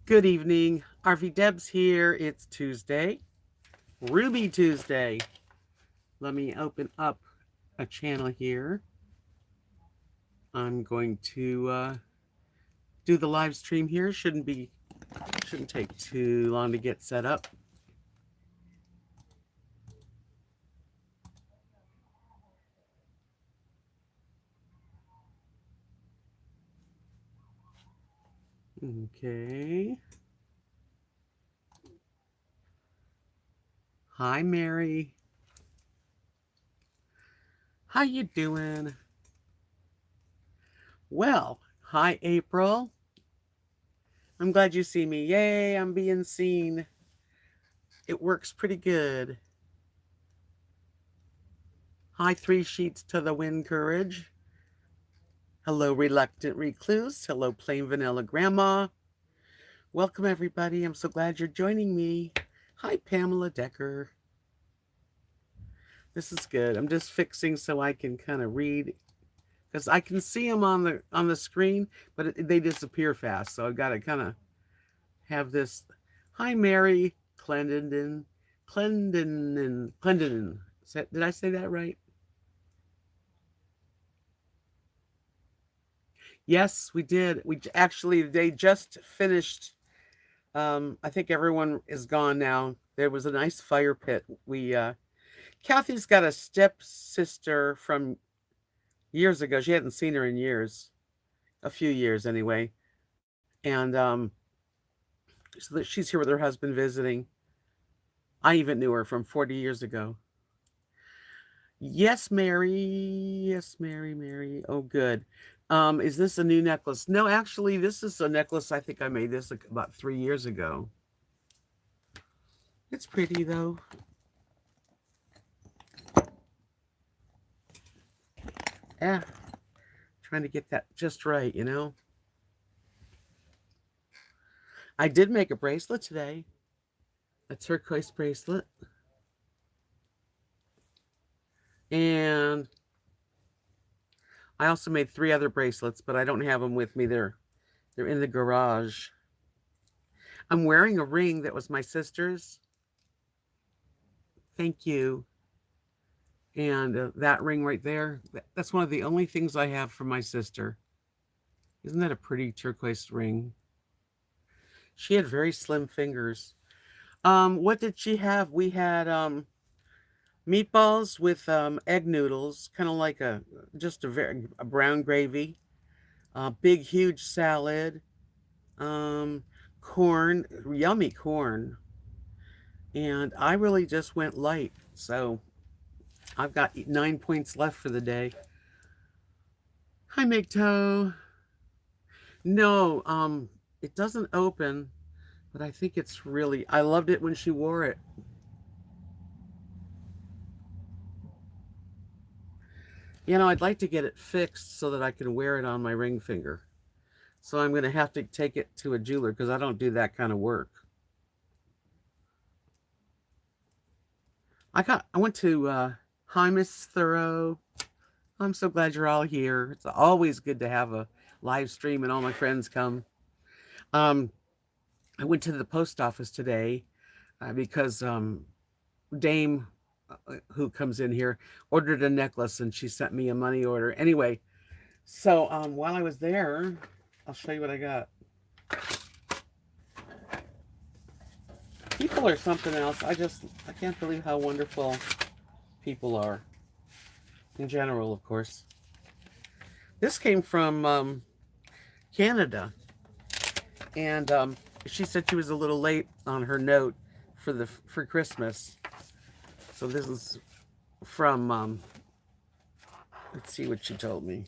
Good evening. RV Debs here. It's Tuesday, Ruby Tuesday. Let me open up a channel here. I'm going to do the live stream here. Shouldn't take too long to get set up. Okay. Hi, Mary. How you doing? Well, hi, April. I'm glad you see me. Yay, I'm being seen. It works pretty good. Hi, Three Sheets to the Wind Courage. Hello, Reluctant Recluse. Hello, Plain Vanilla Grandma. Welcome, everybody. I'm so glad you're joining me. Hi, Pamela Decker. This is good. I'm just fixing so I can kind of read because I can see them on the screen, but they disappear fast. So I've got to kind of have this. Hi, Mary Clendon. Did I say that right? Yes, we did. They just finished. I think everyone is gone now. There was a nice fire pit. Kathy's got a stepsister from years ago. She hadn't seen her in years, a few years anyway. And so that she's here with her husband visiting. I even knew her from 40 years ago. Yes, Mary. Yes, Mary. Oh, good. Is this a new necklace? No, actually, this is a necklace. I think I made this about 3 years ago. It's pretty though. Yeah, trying to get that just right, you know. I did make a bracelet today, a turquoise bracelet. And I also made 3 other bracelets, but I don't have them with me. They're in the garage. I'm wearing a ring that was my sister's. Thank you. And that ring right there, that's one of the only things I have from my sister. Isn't that a pretty turquoise ring? She had very slim fingers. What did she have? We had meatballs with egg noodles, kind of like a brown gravy, big huge salad, um, corn, yummy corn, and I really just went light. So I've got 9 points left for the day. Hi, Migto. No, it doesn't open, but I think it's really. I loved it when she wore it. You know, I'd like to get it fixed so that I can wear it on my ring finger. So I'm going to have to take it to a jeweler because I don't do that kind of work. I went to Hi, Miss Thoreau. I'm so glad you're all here. It's always good to have a live stream and all my friends come. Um, I went to the post office today because Dame, who comes in here, ordered a necklace and she sent me a money order. Anyway, so while I was there, I'll show you what I got. People are something else. I can't believe how wonderful people are. In general, of course. This came from Canada. And she said she was a little late on her note for Christmas. So this is from let's see what she told me.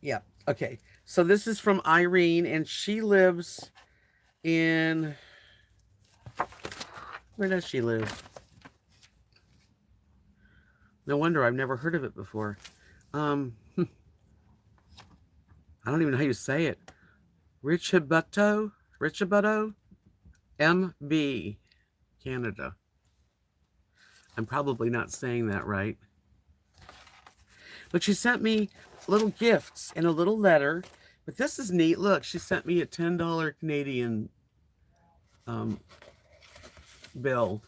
Yeah. Okay. So this is from Irene, and she lives in. Where does she live? No wonder I've never heard of it before. I don't even know how you say it. Richibuto, MB, Canada. I'm probably not saying that right. But she sent me little gifts and a little letter. But this is neat. Look, she sent me a $10 Canadian bill.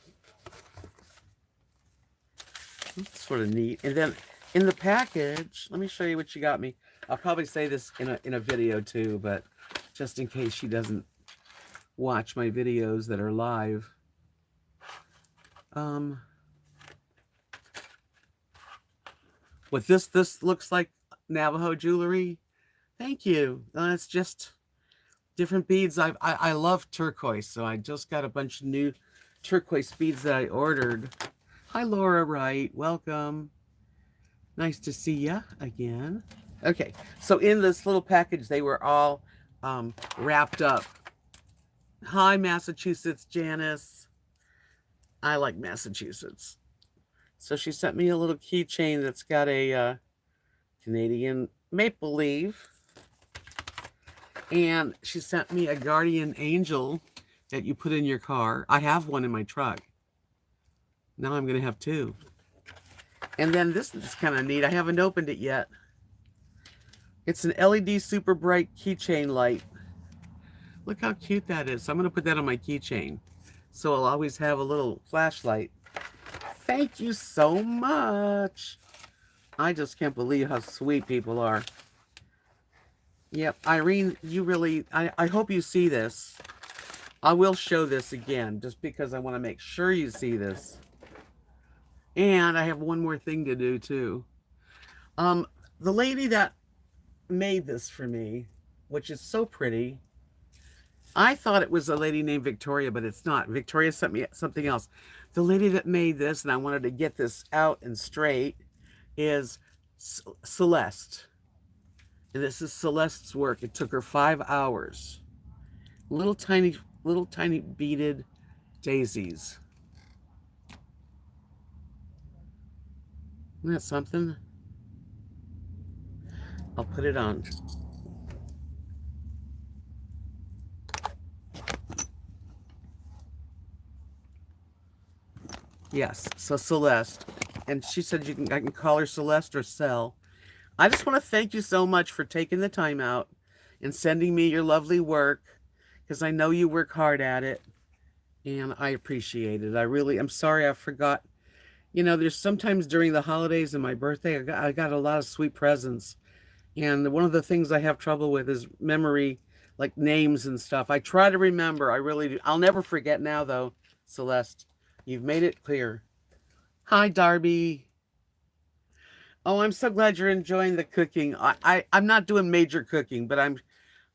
That's sort of neat. And then in the package, let me show you what she got me. I'll probably say this in a video too, but just in case she doesn't watch my videos that are live. What this looks like Navajo jewelry. Thank you. It's just different beads. I love turquoise, so I just got a bunch of new turquoise beads that I ordered. Hi, Laura Wright. Welcome. Nice to see ya again. Okay, so in this little package, they were all wrapped up. Hi, Massachusetts, Janice. I like Massachusetts. So she sent me a little keychain that's got a Canadian maple leaf. And she sent me a guardian angel that you put in your car. I have one in my truck. Now I'm going to have two. And then this is kind of neat. I haven't opened it yet. It's an LED super bright keychain light. Look how cute that is. So I'm going to put that on my keychain. So I'll always have a little flashlight. Thank you so much. I just can't believe how sweet people are. Yep, Irene, you really, I hope you see this. I will show this again, just because I want to make sure you see this. And I have one more thing to do, too. The lady that made this for me, which is so pretty, I thought it was a lady named Victoria, but it's not. Victoria sent me something else. The lady that made this, and I wanted to get this out and straight, is Celeste. And this is Celeste's work. It took her 5 hours. Little tiny beaded daisies. Isn't that something? I'll put it on. Yes, so Celeste. And she said I can call her Celeste or Cell. I just want to thank you so much for taking the time out and sending me your lovely work, because I know you work hard at it, and I appreciate it. I'm sorry I forgot. You know, there's sometimes during the holidays and my birthday, I got a lot of sweet presents. And one of the things I have trouble with is memory, like names and stuff. I try to remember. I really do. I'll never forget now, though, Celeste. You've made it clear. Hi, Darby. Oh, I'm so glad you're enjoying the cooking. I'm not doing major cooking, but I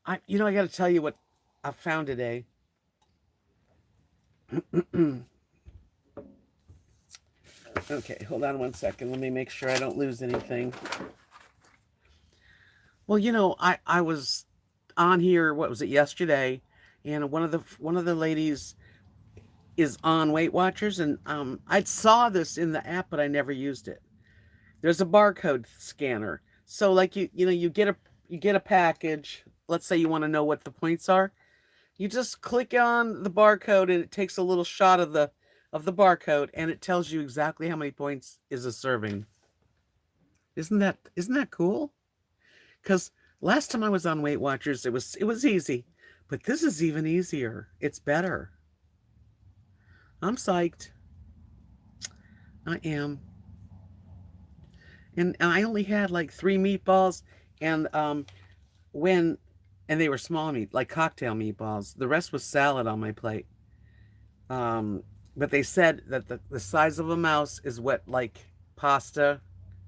got to tell you what I found today. Okay, hold on one second. Let me make sure I don't lose anything. Well, I was on here, what was it, yesterday, and one of the ladies is on Weight Watchers, and I saw this in the app, but I never used it. There's a barcode scanner. So like you get a package. Let's say you want to know what the points are. You just click on the barcode and it takes a little shot of the barcode and it tells you exactly how many points is a serving. Isn't that cool? Because last time I was on Weight Watchers, it was easy, but this is even easier. It's better. I'm psyched. I am. And I only had like 3 meatballs, and they were small meat, like cocktail meatballs. The rest was salad on my plate. But they said that the size of a mouse is what, like pasta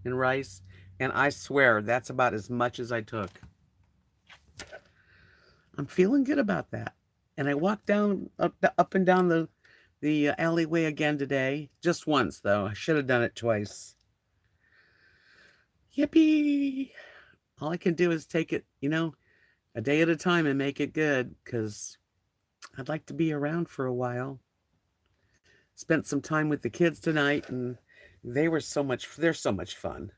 and rice, and I swear that's about as much as I took. I'm feeling good about that. And I walked down up and down the alleyway again today, just once though. I should have done it twice. Yippee! All I can do is take it, a day at a time and make it good, because I'd like to be around for a while. Spent some time with the kids tonight, and they're so much fun.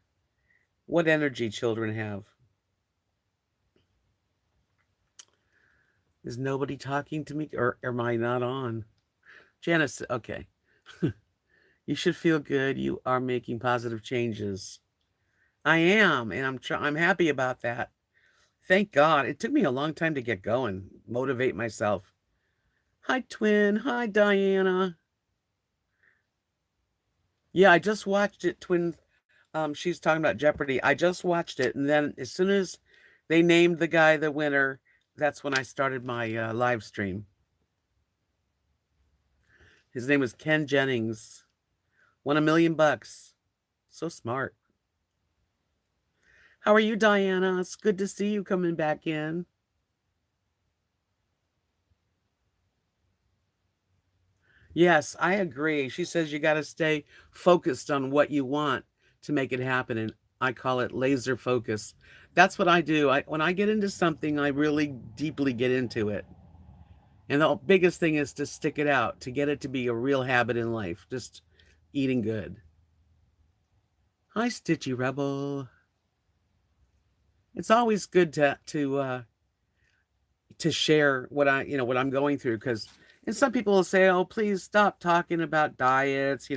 What energy children have. Is nobody talking to me, or am I not on? Janice, okay. You should feel good. You are making positive changes. I am, and I'm happy about that. Thank God. It took me a long time to get going, motivate myself. Hi, twin. Hi, Diana. Yeah, I just watched it, twin. She's talking about Jeopardy. I just watched it, and then as soon as they named the guy the winner, that's when I started my live stream. His name was Ken Jennings. Won $1 million. So smart. How are you, Diana? It's good to see you coming back in. Yes, I agree. She says you got to stay focused on what you want to make it happen. And I call it laser focus. That's what I do. When I get into something, I really deeply get into it. And the biggest thing is to stick it out, to get it to be a real habit in life, just eating good. Hi, Stitchy Rebel. It's always good to share what what I'm going through, because and some people will say, "Oh, please stop talking about diets."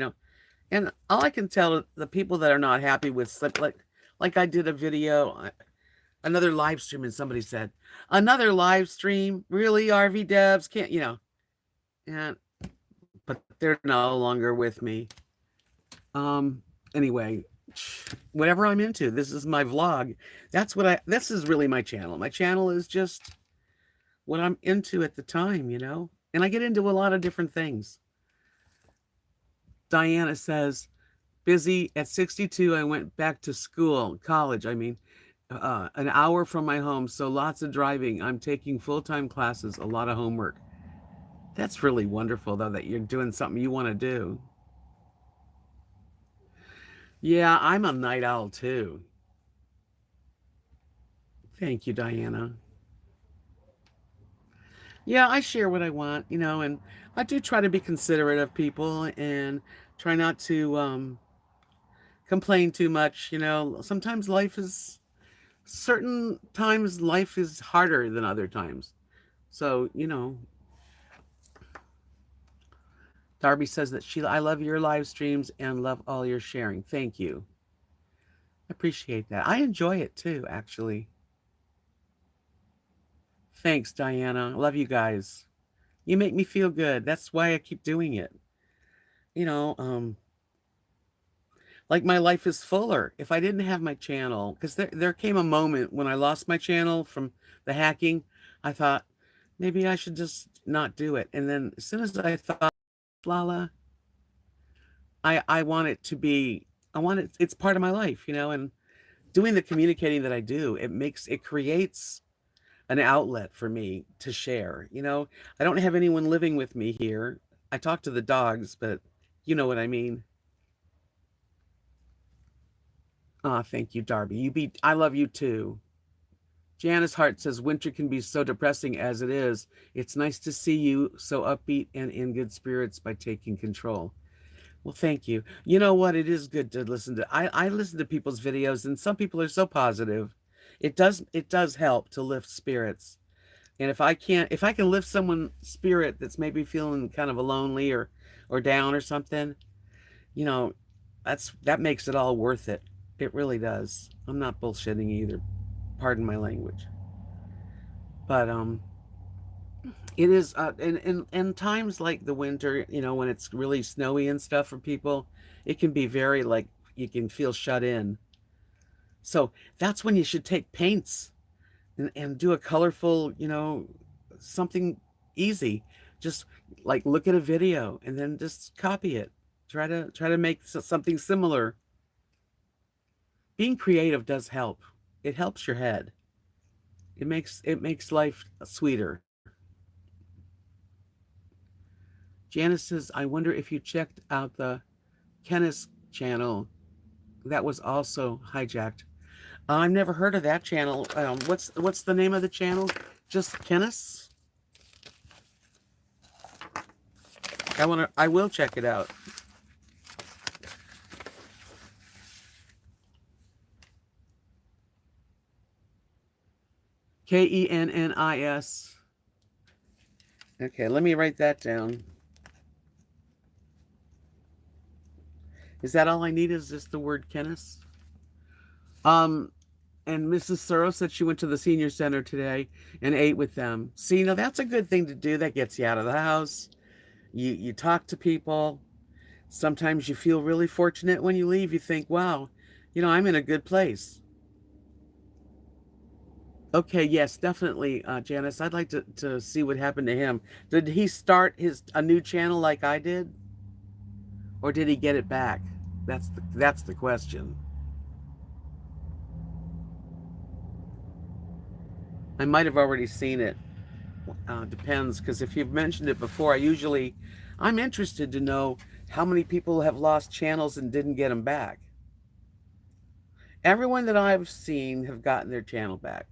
And all I can tell the people that are not happy with sleep, like I did a video, another live stream, and somebody said, "Another live stream, really? RV Debs can't." And but they're no longer with me. Anyway, whatever I'm into, this is my vlog. This is really my channel. My channel is just what I'm into at the time. And I get into a lot of different things. Diana says, busy at 62. I went back to school, college. I mean, an hour from my home. So lots of driving. I'm taking full-time classes, a lot of homework. That's really wonderful, though, that you're doing something you want to do. Yeah, I'm a night owl too. Thank you, Diana. Yeah, I share what I want, and I do try to be considerate of people and try not to complain too much. Sometimes certain times life is harder than other times. So, Darby says that I love your live streams and love all your sharing. Thank you. I appreciate that. I enjoy it too, actually. Thanks, Diana. I love you guys. You make me feel good. That's why I keep doing it. You know, um, like my life is fuller. If I didn't have my channel, because there came a moment when I lost my channel from the hacking, I thought maybe I should just not do it. And then as soon as I thought, Lala, I want it to be, it's part of my life, and doing the communicating that I do, it creates an outlet for me to share. I don't have anyone living with me here. I talk to the dogs, but you know what I mean. Ah, thank you, Darby. I love you too. Janice Hart says winter can be so depressing as it is. It's nice to see you so upbeat and in good spirits by taking control. Well, thank you. You know what? It is good to listen to. I listen to people's videos, and some people are so positive. It does help to lift spirits. And if I can lift someone's spirit that's maybe feeling kind of lonely or down or something, you know, that makes it all worth it. It really does. I'm not bullshitting either. Pardon my language. But it is in times like the winter, when it's really snowy and stuff for people, it can be very like you can feel shut in. So that's when you should take paints and do a colorful, something easy. Just like look at a video and then just copy it. Try to make something similar. Being creative does help. It helps your head. It makes life sweeter. Janice says, I wonder if you checked out the Kenneth channel that was also hijacked. I've never heard of that channel. What's the name of the channel? Just Kenneth? I will check it out. Kennis. Okay, let me write that down. Is that all I need? Is just the word Kenneth? Um, and Mrs. Searle said she went to the senior center today and ate with them. See, now that's a good thing to do. That gets you out of the house. You talk to people. Sometimes you feel really fortunate when you leave. You think, wow, I'm in a good place. Okay, yes, definitely, Janice. I'd like to see what happened to him. Did he start a new channel like I did, or did he get it back? That's the question. I might have already seen it. Depends, because if you've mentioned it before, I'm interested to know how many people have lost channels and didn't get them back. Everyone that I've seen have gotten their channel back.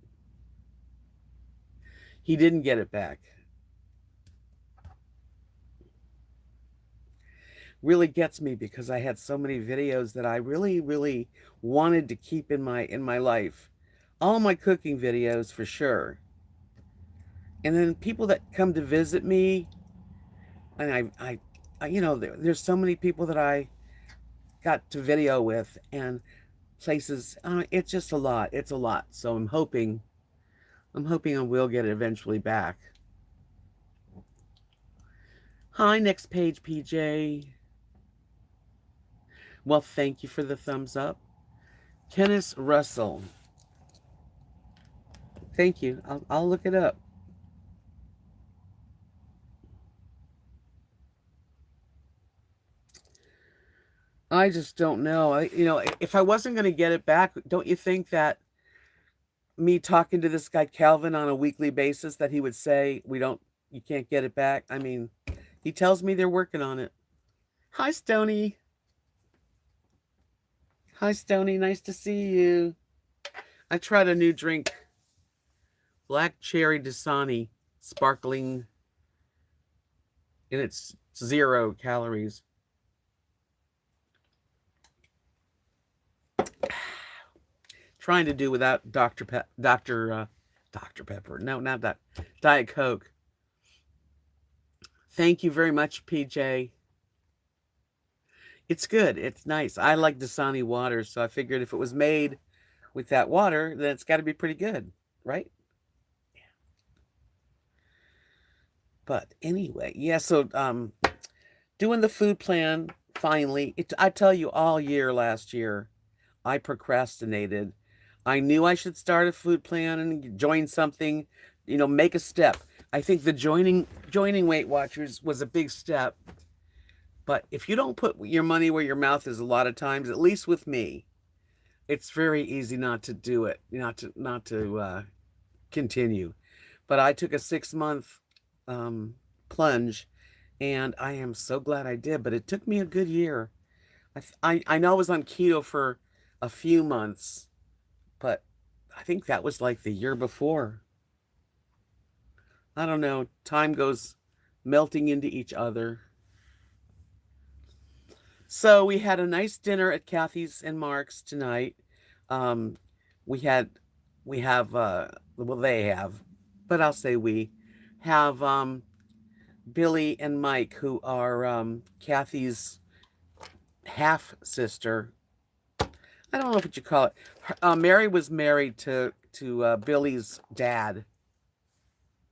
He didn't get it back. Really gets me because I had so many videos that I really, really wanted to keep in my life. All my cooking videos for sure. And then people that come to visit me, and there's so many people that I got to video with and places. It's just a lot. It's a lot. So I'm hoping I will get it eventually back. Hi, next page, PJ. Well, thank you for the thumbs up. Kenneth Russell. Thank you. I'll look it up. I just don't know. If I wasn't going to get it back, don't you think that me talking to this guy Calvin on a weekly basis that he would say, you can't get it back? I mean, he tells me they're working on it. Hi, Stony. Hi, Stony. Nice to see you. I tried a new drink. Black Cherry Dasani. Sparkling. And it's 0 calories. Trying to do without Dr. Pepper. No, not that. Diet Coke. Thank you very much, PJ. It's good. It's nice. I like Dasani water, so I figured if it was made with that water, then it's got to be pretty good, right? But anyway, yeah, so doing the food plan finally. I tell you, all year last year, I procrastinated. I knew I should start a food plan and join something, make a step. I think the joining Weight Watchers was a big step. But if you don't put your money where your mouth is a lot of times, at least with me, it's very easy not to do it, not to continue. But I took a 6-month plunge, and I am so glad I did. But it took me a good year. I know I was on keto for a few months, but I think that was like the year before. I don't know. Time goes melting into each other. So we had a nice dinner at Kathy's and Mark's tonight. We have, they have, but I'll say we have Billy and Mike, who are Kathy's half sister. I don't know what you call it. Mary was married to Billy's dad,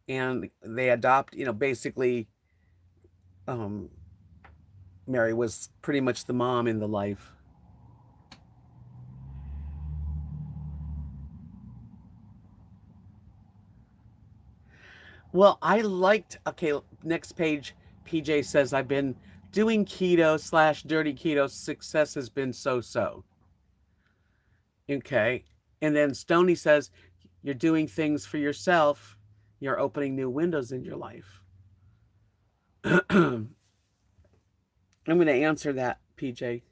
and they adopt. Basically, Mary was pretty much the mom in the life. Well, okay, next page, PJ says, I've been doing keto / dirty keto. Success has been so-so. Okay. And then Stony says, you're doing things for yourself. You're opening new windows in your life. I'm going to answer that, PJ.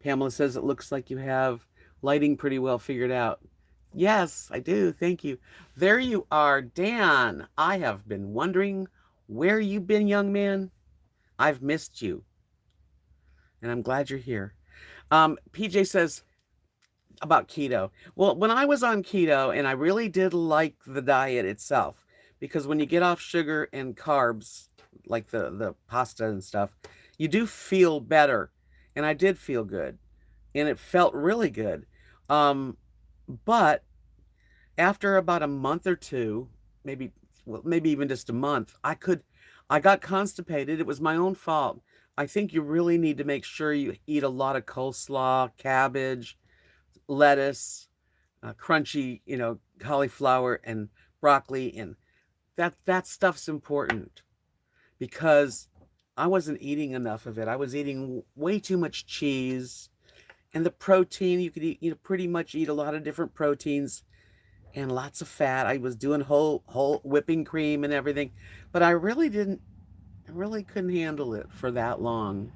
Pamela says, it looks like you have lighting pretty well figured out. Yes, I do. Thank you. There you are, Dan. I have been wondering where you've been, young man. I've missed you. And I'm glad you're here. PJ says about keto. Well, when I was on keto, and I really did like the diet itself, because when you get off sugar and carbs, like the pasta and stuff, you do feel better. And I did feel good. And it felt really good. Um, but after about a month or two, maybe well, maybe even just a month, I got constipated. It was my own fault. I think you really need to make sure you eat a lot of coleslaw, cabbage, lettuce, crunchy, cauliflower and broccoli, and that stuff's important because I wasn't eating enough of it. I was eating way too much cheese, and the protein you could eat, pretty much eat a lot of different proteins and lots of fat. I was doing whole whipping cream and everything, but I really couldn't handle it for that long.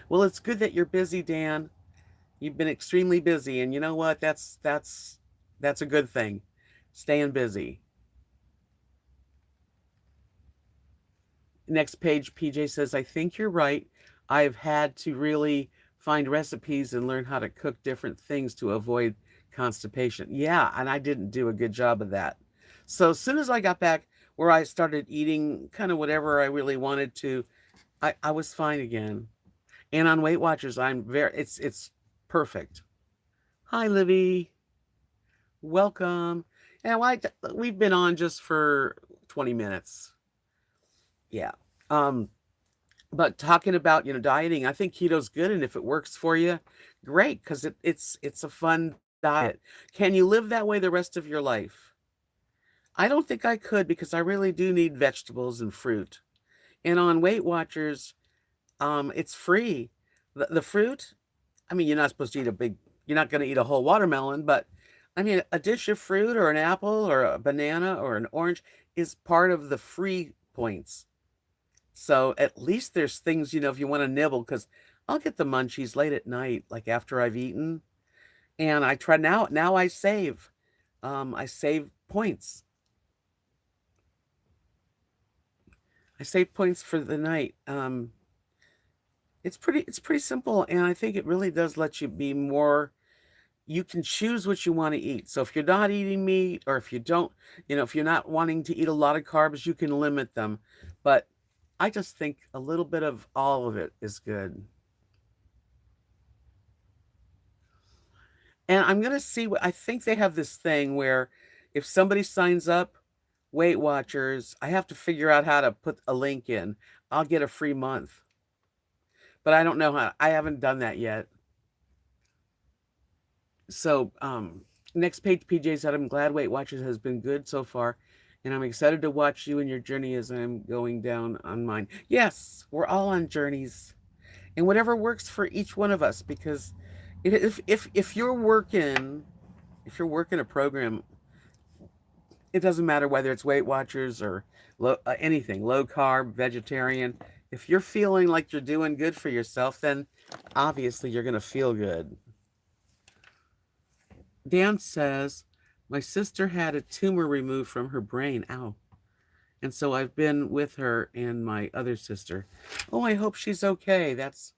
Well, it's good that you're busy, Dan. You've been extremely busy, and you know what? That's a good thing. Staying busy. Next page, PJ says, I think you're right. I've had to really find recipes and learn how to cook different things to avoid constipation. Yeah, and I didn't do a good job of that. So as soon as I got back where I started eating kind of whatever I really wanted to, I was fine again. And on Weight Watchers, it's perfect. Hi, Livy. Welcome. And we've been on just for 20 minutes. Yeah. Um, but talking about, dieting, I think keto's good, and if it works for you, great, because it's a fun diet. Can you live that way the rest of your life? I don't think I could because I really do need vegetables and fruit. And on Weight Watchers, it's free. The fruit, I mean, you're not going to eat a whole watermelon, but I mean, a dish of fruit or an apple or a banana or an orange is part of the free points. So at least there's things, if you want to nibble, because I'll get the munchies late at night, like after I've eaten. And I try now I save. I save points. I save points for the night. It's pretty simple, and I think it really does let you be more. You can choose what you want to eat. So if you're not eating meat, or if you don't, if you're not wanting to eat a lot of carbs, you can limit them. But I just think a little bit of all of it is good. And I'm gonna see what I think they have this thing where if somebody signs up, Weight Watchers, I have to figure out how to put a link in. I'll get a free month. But I don't know how. I haven't done that yet. So, next page, PJ said, I'm glad Weight Watchers has been good so far, and I'm excited to watch you and your journey as I'm going down on mine. Yes, we're all on journeys, and whatever works for each one of us. Because if you're working a program, it doesn't matter whether it's Weight Watchers or anything, low carb, vegetarian. If you're feeling like you're doing good for yourself, then obviously you're going to feel good. Dan says, my sister had a tumor removed from her brain. Ow. And so I've been with her and my other sister. Oh, I hope she's okay. That's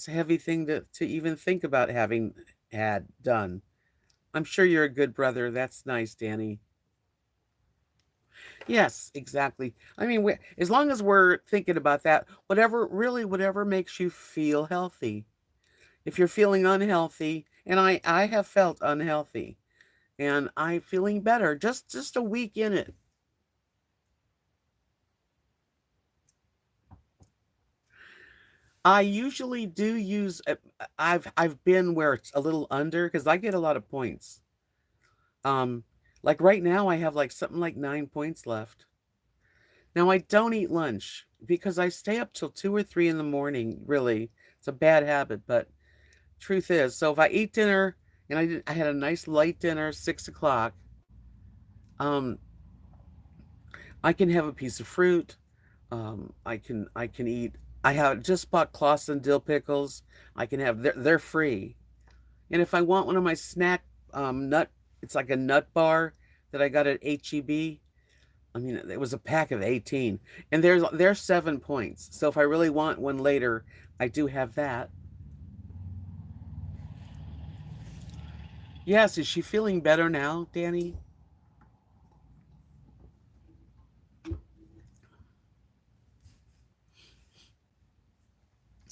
a heavy thing to even think about having had done. I'm sure you're a good brother. That's nice, Danny. Yes, exactly. I mean, as long as we're thinking about that, whatever makes you feel healthy. If you're feeling unhealthy, and I have felt unhealthy, and I'm feeling better just a week in it. I usually do use I've been where it's a little under because I get a lot of points. Um like right now I have like something like 9 points left. Now I don't eat lunch because I stay up till 2 or 3 in the morning, really. It's a bad habit, but truth is, so if I eat dinner and I had a nice light dinner, 6 o'clock, um, I can have a piece of fruit. I can eat. I have just bought Clausen dill pickles. I can have. They're free. And if I want one of my snack nut, it's like a nut bar that I got at HEB. I mean, it was a pack of 18, and there's 7 points. So if I really want one later, I do have that. Yes, is she feeling better now, Danny?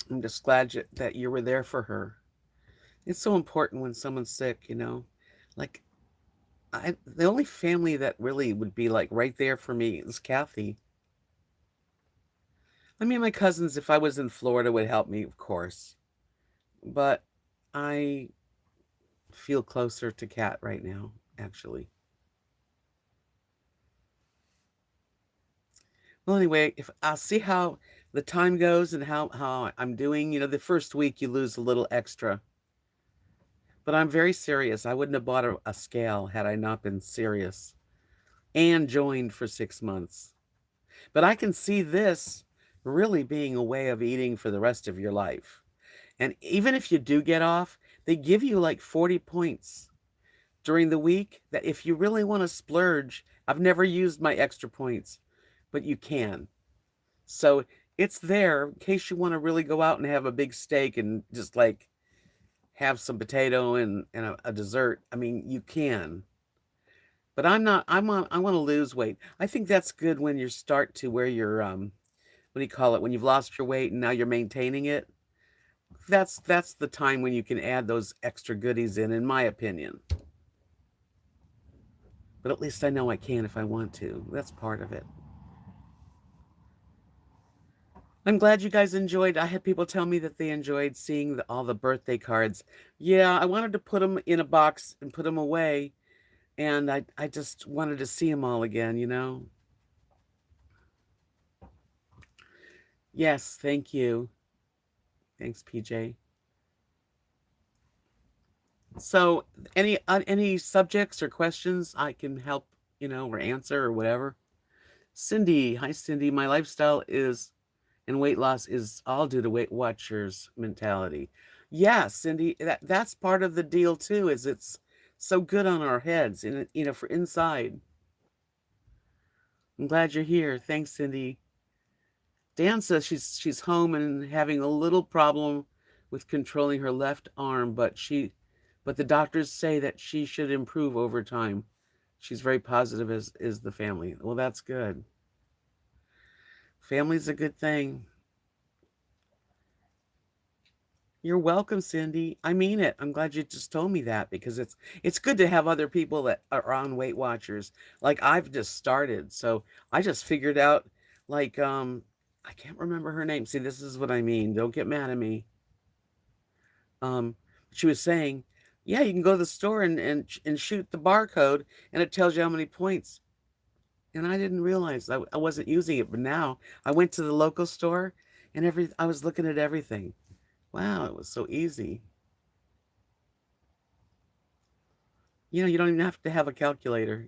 I'm just glad that you were there for her. It's so important when someone's sick, you know? Like, the only family that really would be, like, right there for me is Kathy. I mean, my cousins, if I was in Florida, would help me, of course, but I feel closer to Kat right now, actually. Well, anyway, if I'll see how the time goes and how I'm doing. You know, the first week you lose a little extra, but I'm very serious. I wouldn't have bought a scale had I not been serious and joined for 6 months. But I can see this really being a way of eating for the rest of your life. And even if you do get off, they give you like 40 points during the week that if you really want to splurge, I've never used my extra points, but you can. So it's there in case you want to really go out and have a big steak and just like have some potato and a dessert. I mean, you can. But I'm not I want to lose weight. I think that's good when you start to where you're what do you call it? When you've lost your weight and now you're maintaining it. That's the time when you can add those extra goodies in my opinion. But at least I know I can if I want to. That's part of it. I'm glad you guys enjoyed. I had people tell me that they enjoyed seeing all the birthday cards. Yeah, I wanted to put them in a box and put them away, and I just wanted to see them all again, you know? Yes, thank you. Thanks, PJ. So, any subjects or questions I can help, you know, or answer or whatever? Cindy, hi Cindy. My lifestyle is and weight loss is all due to Weight Watchers mentality. Yeah, Cindy, that's part of the deal too, is it's so good on our heads and you know, for inside. I'm glad you're here. Thanks, Cindy. Dan says she's home and having a little problem with controlling her left arm, but the doctors say that she should improve over time. She's very positive as is the family. Well, that's good. Family's a good thing. You're welcome, Cindy. I mean it. I'm glad you just told me that because it's good to have other people that are on Weight Watchers. Like I've just started, so I just figured out like I can't remember her name. See, this is what I mean. Don't get mad at me. Um she was saying, "Yeah, you can go to the store and shoot the barcode and it tells you how many points." And I didn't realize I wasn't using it, but now I went to the local store and I was looking at everything. Wow, it was so easy. You know, you don't even have to have a calculator.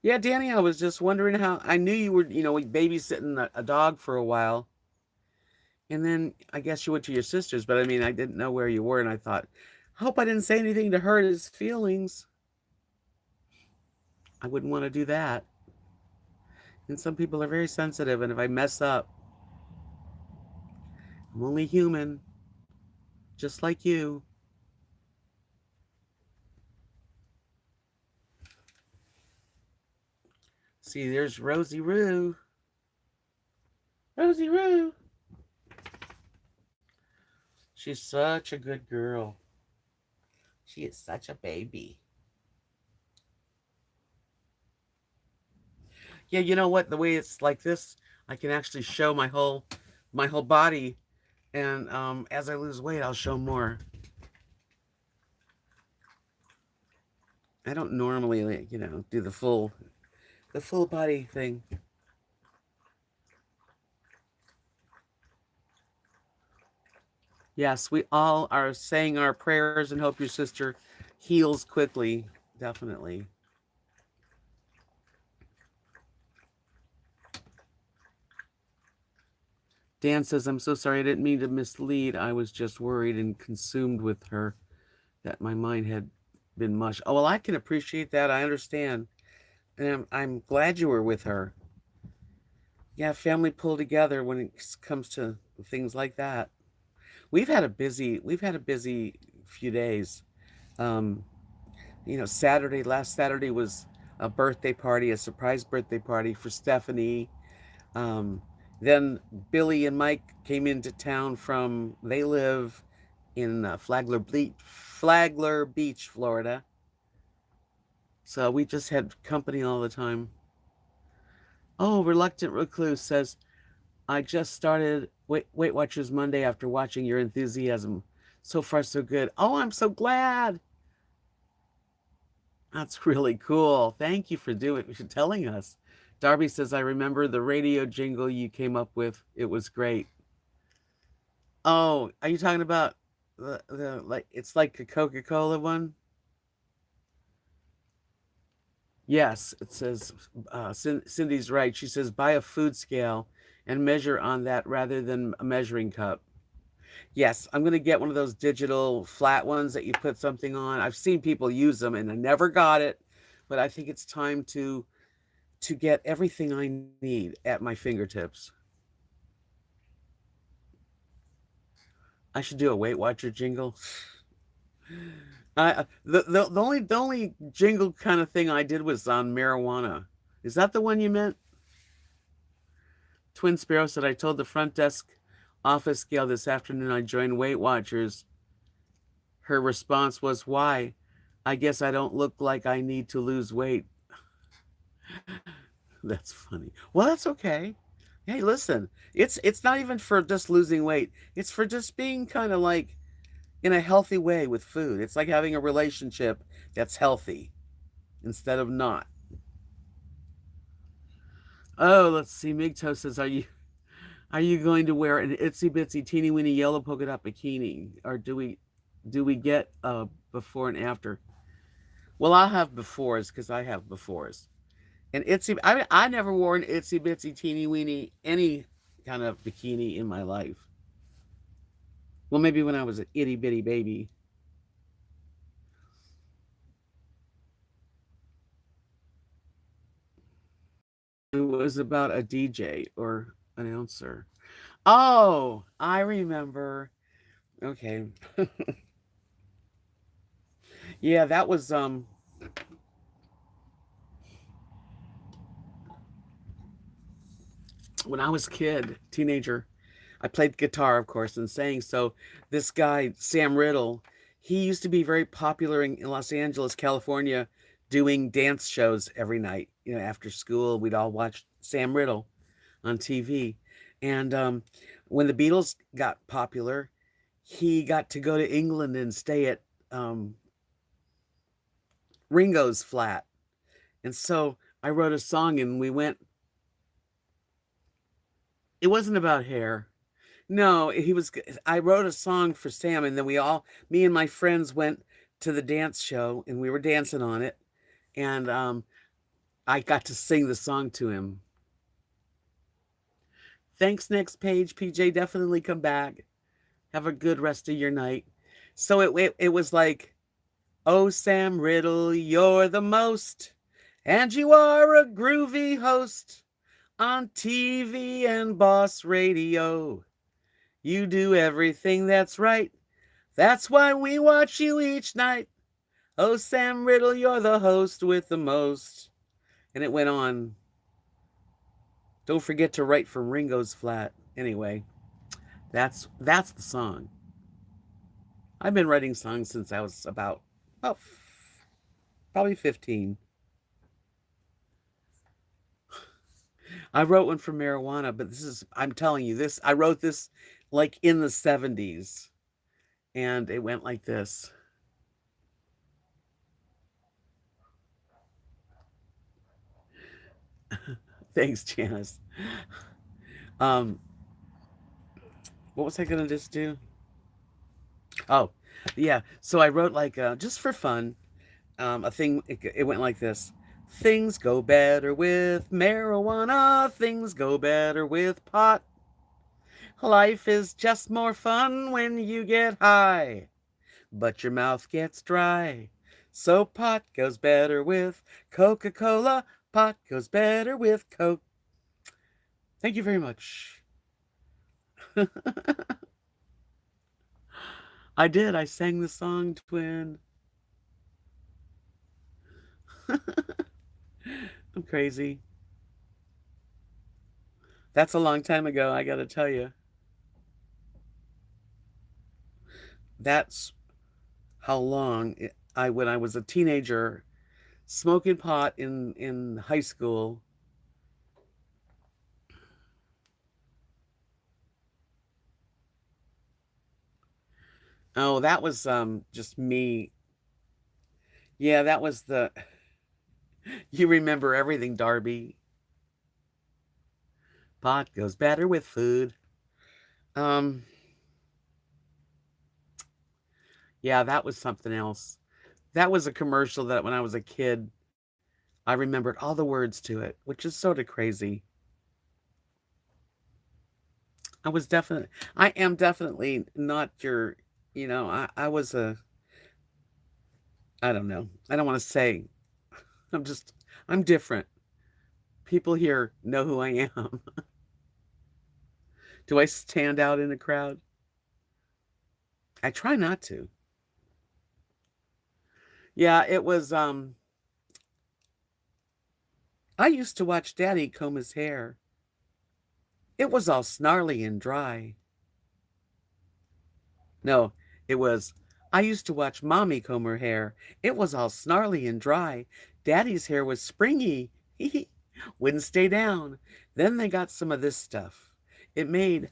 Yeah, Danny, I was just wondering how I knew you were, you know, babysitting a dog for a while. And then I guess you went to your sister's, but I mean, I didn't know where you were. And I thought, I hope I didn't say anything to hurt his feelings. I wouldn't want to do that. And some people are very sensitive. And if I mess up, I'm only human, just like you. See, there's Rosie Roo. Rosie Roo. She's such a good girl. She is such a baby. Yeah, you know what? The way it's like this, I can actually show my whole body, and as I lose weight, I'll show more. I don't normally, like, you know, do the full body thing. Yes, we all are saying our prayers and hope your sister heals quickly. Definitely. Dan says, "I'm so sorry. I didn't mean to mislead. I was just worried and consumed with her that my mind had been mush." Oh, well, I can appreciate that. I understand. And I'm glad you were with her. Yeah, family pull together when it comes to things like that. We've had a busy few days. Um, you know, last Saturday was a birthday party, a surprise birthday party for Stephanie. Um, Then Billy and Mike came into town from, they live in Flagler Beach, Florida. So we just had company all the time. Oh, Reluctant Recluse says, I just started Weight Watchers Monday after watching your enthusiasm. So far, so good. Oh, I'm so glad. That's really cool. Thank you for telling us. Darby says, I remember the radio jingle you came up with. It was great. Oh, are you talking about the like it's like a Coca-Cola one? Yes, it says Cindy's right. She says buy a food scale and measure on that rather than a measuring cup. Yes, I'm gonna get one of those digital flat ones that you put something on. I've seen people use them and I never got it, but I think it's time to get everything I need at my fingertips. I should do a Weight Watcher jingle. The only jingle kind of thing I did was on marijuana. Is that the one you meant? Twin Sparrow said I told the front desk office gal this afternoon I joined Weight Watchers. Her response was, "Why? I guess I don't look like I need to lose weight." That's funny. Well, that's okay. Hey, listen, it's not even for just losing weight. It's for just being kind of like in a healthy way with food. It's like having a relationship that's healthy instead of not. Oh, let's see. Migto says, are you going to wear an itsy bitsy teeny weeny yellow polka dot bikini, or do we get before and after? Well, I'll have befores because I have befores. And itsy, I never wore an itsy bitsy teeny weeny any kind of bikini in my life. Well, maybe when I was an itty bitty baby. It was about a DJ or announcer. Oh, I remember. Okay. Yeah, that was when I was a kid, teenager. I played guitar, of course, and sang. So this guy, Sam Riddle, he used to be very popular in Los Angeles, California, doing dance shows every night. After school, we'd all watch Sam Riddle on TV. And when the Beatles got popular, he got to go to England and stay at um, Ringo's flat. And so I wrote a song and we went, it wasn't about hair. No, I wrote a song for Sam and then me and my friends went to the dance show and we were dancing on it. And I got to sing the song to him. Thanks, next page, PJ. Definitely come back. Have a good rest of your night. So it was like, oh, Sam Riddle, you're the most, and you are a groovy host on TV and Boss Radio. You do everything that's right. That's why we watch you each night. Oh, Sam Riddle, you're the host with the most. And it went on. Don't forget to write from Ringo's flat. Anyway, that's the song. I've been writing songs since I was about, oh, probably 15. I wrote one for marijuana, but I'm telling you, I wrote this like in the 70s. And it went like this. Thanks, Janice. Um, what was I gonna just do? Oh, yeah. So I wrote like just for fun, a thing. It went like this: things go better with marijuana. Things go better with pot. Life is just more fun when you get high, but your mouth gets dry. So pot goes better with Coca-Cola. Pot goes better with Coke. Thank you very much. I did. I sang the song, Twin. I'm crazy. That's a long time ago, I gotta tell you. That's how long when I was a teenager, smoking pot in high school. Oh, that was just me. Yeah, that was the you remember everything, Darby. Pot goes better with food. Um, yeah, that was something else. That was a commercial that when I was a kid, I remembered all the words to it, which is sort of crazy. I am definitely not your, I was I don't know. I don't want to say, I'm just, I'm different. People here know who I am. Do I stand out in a crowd? I try not to. Yeah, it was, I used to watch Daddy comb his hair. It was all snarly and dry. No, it was, I used to watch Mommy comb her hair. It was all snarly and dry. Daddy's hair was springy. Wouldn't stay down. Then they got some of this stuff. It made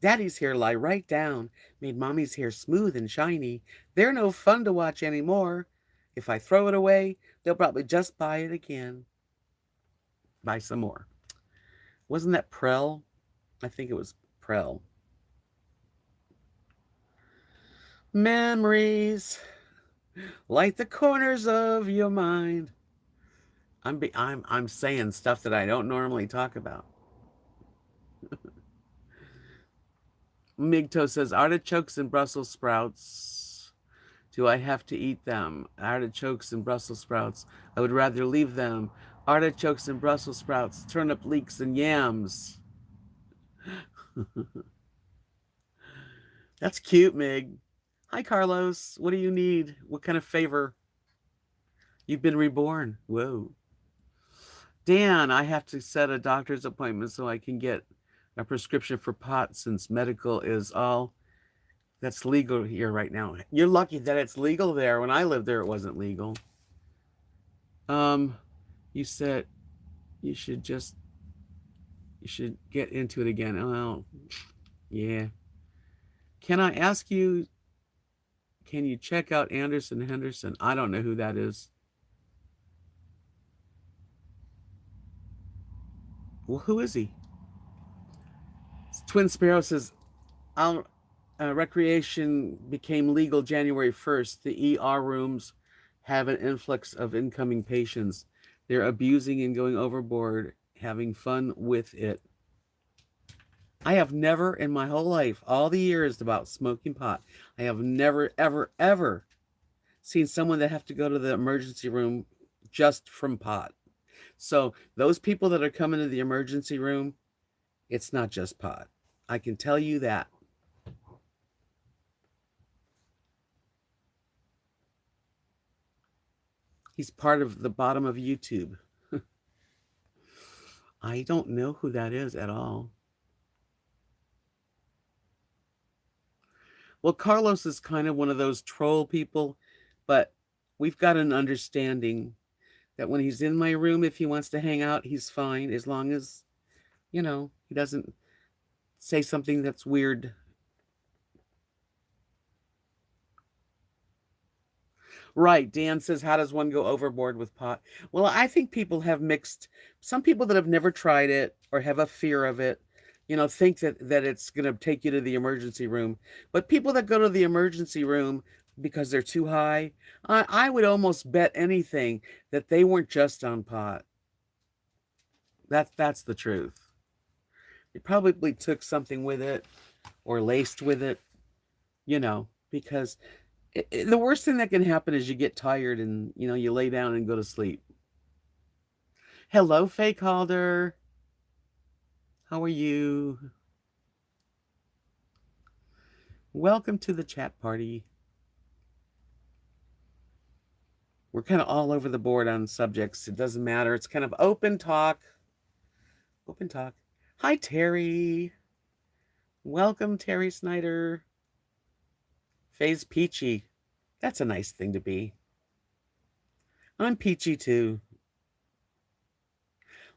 Daddy's hair lie right down, made Mommy's hair smooth and shiny. They're no fun to watch anymore. If I throw it away, they'll probably just buy it again. Buy some more. Wasn't that Prell? I think it was Prell. Memories light the corners of your mind. I'm saying stuff that I don't normally talk about. Migto says artichokes and Brussels sprouts. Do I have to eat them? Artichokes and Brussels sprouts. I would rather leave them. Artichokes and Brussels sprouts, turnip leeks and yams. That's cute, Mig. Hi, Carlos. What do you need? What kind of favor? You've been reborn. Whoa. Dan, I have to set a doctor's appointment so I can get a prescription for pot since medical is all that's legal here right now. You're lucky that it's legal there. When I lived there, it wasn't legal. Um, you said you should just you should get into it again. Oh, yeah. Can I ask you, can you check out Anderson Henderson? I don't know who that is. Well, who is he? Twin Sparrow says, I'll, recreation became legal January 1st. The ER rooms have an influx of incoming patients. They're abusing and going overboard, having fun with it. I have never in my whole life, all the years about smoking pot, I have never, ever, ever seen someone that have to go to the emergency room just from pot. So those people that are coming to the emergency room, it's not just pot. I can tell you that. He's part of the bottom of YouTube. I don't know who that is at all. Well, Carlos is kind of one of those troll people, but we've got an understanding that when he's in my room, if he wants to hang out, he's fine as long as, he doesn't say something that's weird. Right. Dan says, how does one go overboard with pot? Well, I think people have mixed, some people that have never tried it or have a fear of it, think that it's going to take you to the emergency room. But people that go to the emergency room because they're too high, I would almost bet anything that they weren't just on pot. That's the truth. They probably took something with it or laced with it, because the worst thing that can happen is you get tired and you lay down and go to sleep. Hello, Fake Calder. How are you? Welcome to the chat party. We're kind of all over the board on subjects. It doesn't matter. It's kind of open talk. Open talk. Hi, Terry. Welcome, Terry Snyder. Faye's peachy. That's a nice thing to be. I'm peachy too.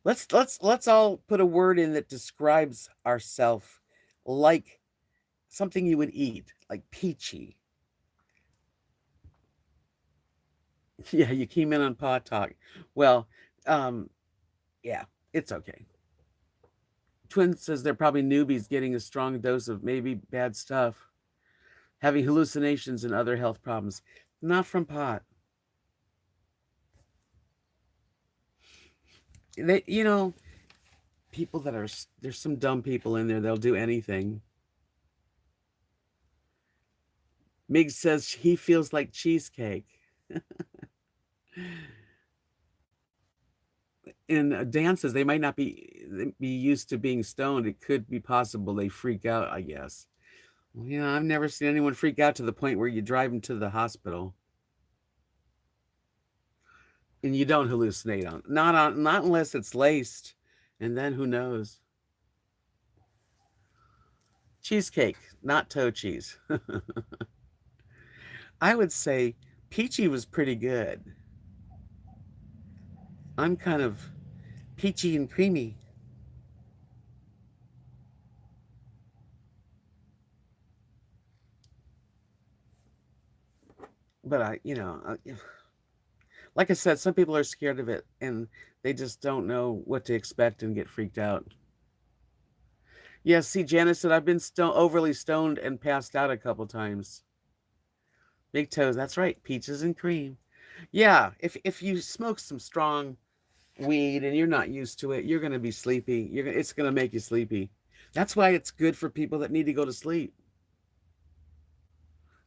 Let's all put a word in that describes ourself, like something you would eat, like peachy. Yeah, you came in on Pod Talk. Well, um, yeah, it's okay. Twin says they're probably newbies getting a strong dose of maybe bad stuff, having hallucinations and other health problems. Not from pot. They, people that are there's some dumb people in there. They'll do anything. Mig says he feels like cheesecake. In dances, they might not be used to being stoned. It could be possible they freak out, I guess. Well, I've never seen anyone freak out to the point where you drive them to the hospital and you don't hallucinate not unless it's laced, and then who knows? Cheesecake, not toe cheese. I would say peachy was pretty good. I'm kind of peachy and creamy. But like I said, some people are scared of it and they just don't know what to expect and get freaked out. Yeah, see, Janice said I've been overly stoned and passed out a couple times. Big toes, that's right, peaches and cream. Yeah, if you smoke some strong weed and you're not used to it, you're gonna be sleepy. It's gonna make you sleepy. That's why it's good for people that need to go to sleep.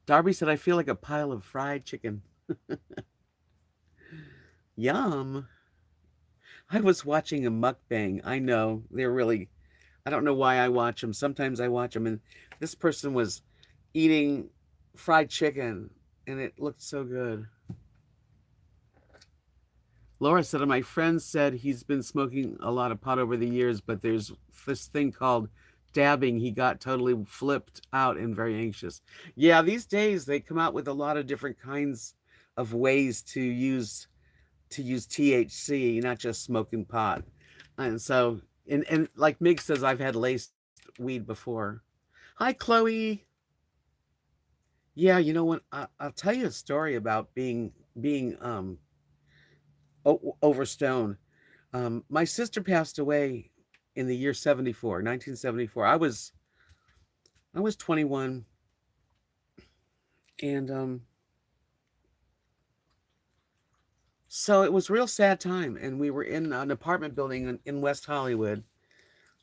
Darby said I feel like a pile of fried chicken. Yum. I was watching a mukbang. I know they're really. I don't know why I watch them. Sometimes I watch them, and this person was eating fried chicken, and it looked so good. Laura said, my friend said he's been smoking a lot of pot over the years, but there's this thing called dabbing. He got totally flipped out and very anxious. Yeah, these days they come out with a lot of different kinds of ways to use THC, not just smoking pot. And so, and like Mig says, I've had laced weed before. Hi, Chloe. Yeah, you know what? I'll tell you a story about being over stoned. My sister passed away in the year 1974. I was 21, and so it was a real sad time. And we were in an apartment building in West Hollywood.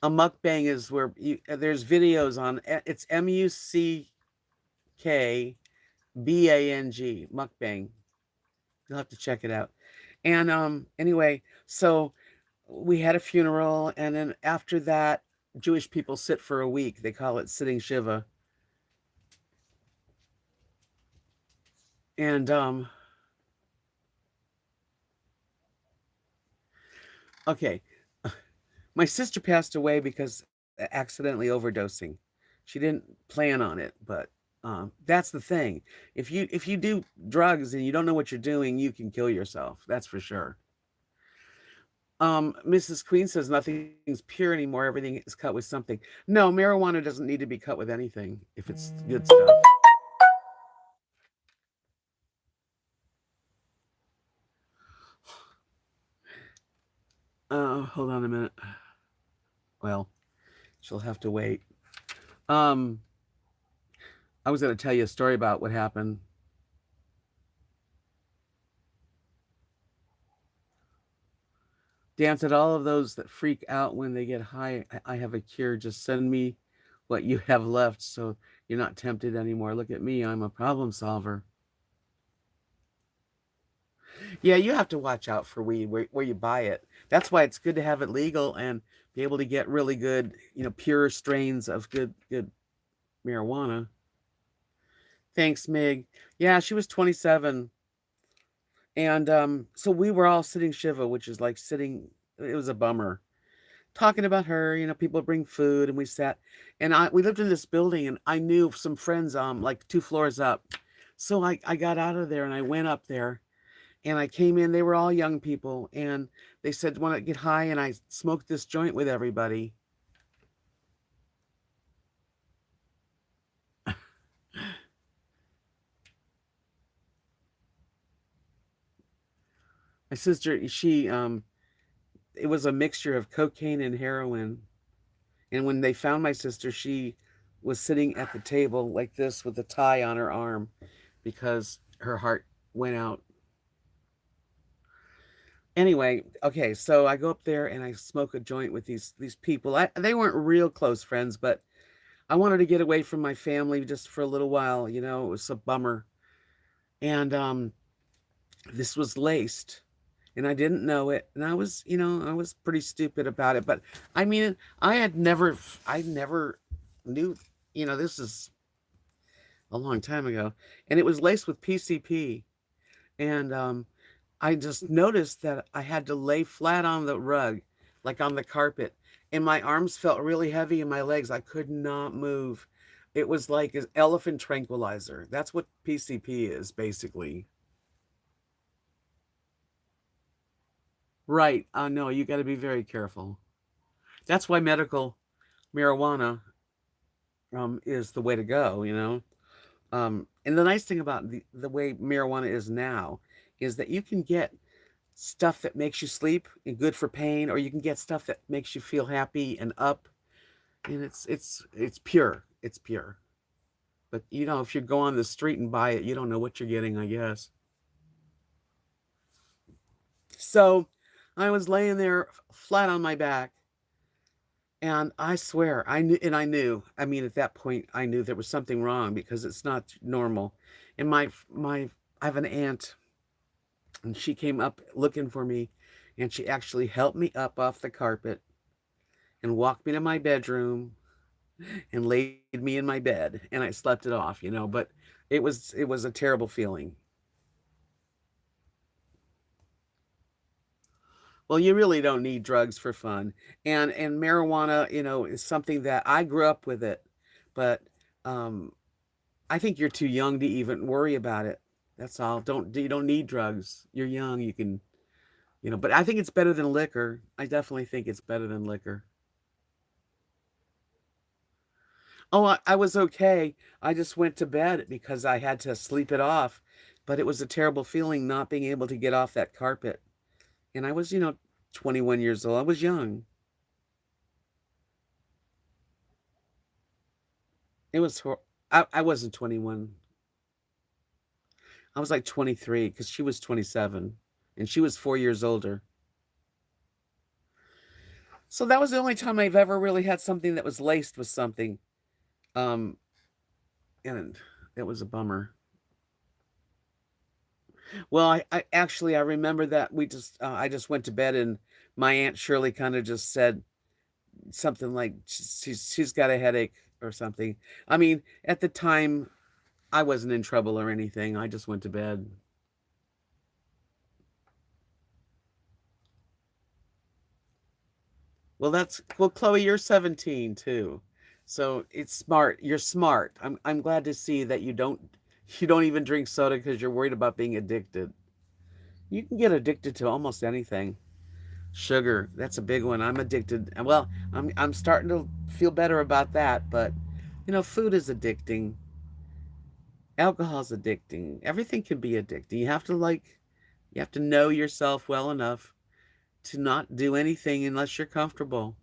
A mukbang is where there's videos on it's MUCKBANG mukbang. You'll have to check it out. And anyway, so we had a funeral, and then after that, Jewish people sit for a week. They call it sitting shiva. And okay, my sister passed away because accidentally overdosing. She didn't plan on it, but that's the thing. If you do drugs and you don't know what you're doing, you can kill yourself. That's for sure. Mrs. Queen says nothing's pure anymore. Everything is cut with something. No, marijuana doesn't need to be cut with anything if it's good stuff. Hold on a minute. Well, she'll have to wait. Um, I was going to tell you a story about what happened. Dan said, all of those that freak out when they get high, I have a cure. Just send me what you have left so you're not tempted anymore. Look at me. I'm a problem solver. Yeah, you have to watch out for weed where you buy it. That's why it's good to have it legal and be able to get really good, pure strains of good marijuana. Thanks, Mig. Yeah, she was 27. And so we were all sitting Shiva, which is like sitting, it was a bummer. talking about her. People bring food, and we sat, and we lived in this building, and I knew some friends, like 2 floors up. So I got out of there and I went up there, and I came in. They were all young people, and they said, "Want to get high?" And I smoked this joint with everybody. My sister, it was a mixture of cocaine and heroin. And when they found my sister, she was sitting at the table like this with a tie on her arm because her heart went out. Anyway, okay, so I go up there and I smoke a joint with these people. They weren't real close friends, but I wanted to get away from my family just for a little while. It was a bummer. And this was laced, and I didn't know it. And I was pretty stupid about it. But I mean, I never knew. This is a long time ago, and it was laced with PCP. And I just noticed that I had to lay flat on the rug, like on the carpet, and my arms felt really heavy and my legs. I could not move. It was like an elephant tranquilizer. That's what PCP is, basically. Right. No, you got to be very careful. That's why medical marijuana is the way to go. And the nice thing about the way marijuana is now is that you can get stuff that makes you sleep and good for pain, or you can get stuff that makes you feel happy and up, and it's pure. It's pure. But if you go on the street and buy it, you don't know what you're getting, I guess. So I was laying there flat on my back, and I swear I knew. I mean, at that point I knew there was something wrong because it's not normal. And my I have an aunt, and she came up looking for me, and she actually helped me up off the carpet and walked me to my bedroom and laid me in my bed, and I slept it off. But it was a terrible feeling. Well, you really don't need drugs for fun. And marijuana, is something that I grew up with it, but um I think you're too young to even worry about it. That's all. You don't need drugs. You're young, but I think it's better than liquor. I definitely think it's better than liquor. Oh, I was okay. I just went to bed because I had to sleep it off, but it was a terrible feeling not being able to get off that carpet. And I was, 21 years old. I was young. It was I wasn't 21. I was like 23 because she was 27 and she was 4 years older. So that was the only time I've ever really had something that was laced with something. Um, and it was a bummer. Well, I actually I remember that I just went to bed, and my aunt Shirley kind of just said something like she's got a headache or something. I mean, at the time I wasn't in trouble or anything. I just went to bed. Well, Chloe, you're 17 too. So it's smart. You're smart. I'm glad to see that you don't even drink soda because you're worried about being addicted. You can get addicted to almost anything. Sugar, that's a big one. I'm addicted. Well, I'm starting to feel better about that, but food is addicting. Alcohol's addicting. Everything can be addicting. You have to know yourself well enough to not do anything unless you're comfortable.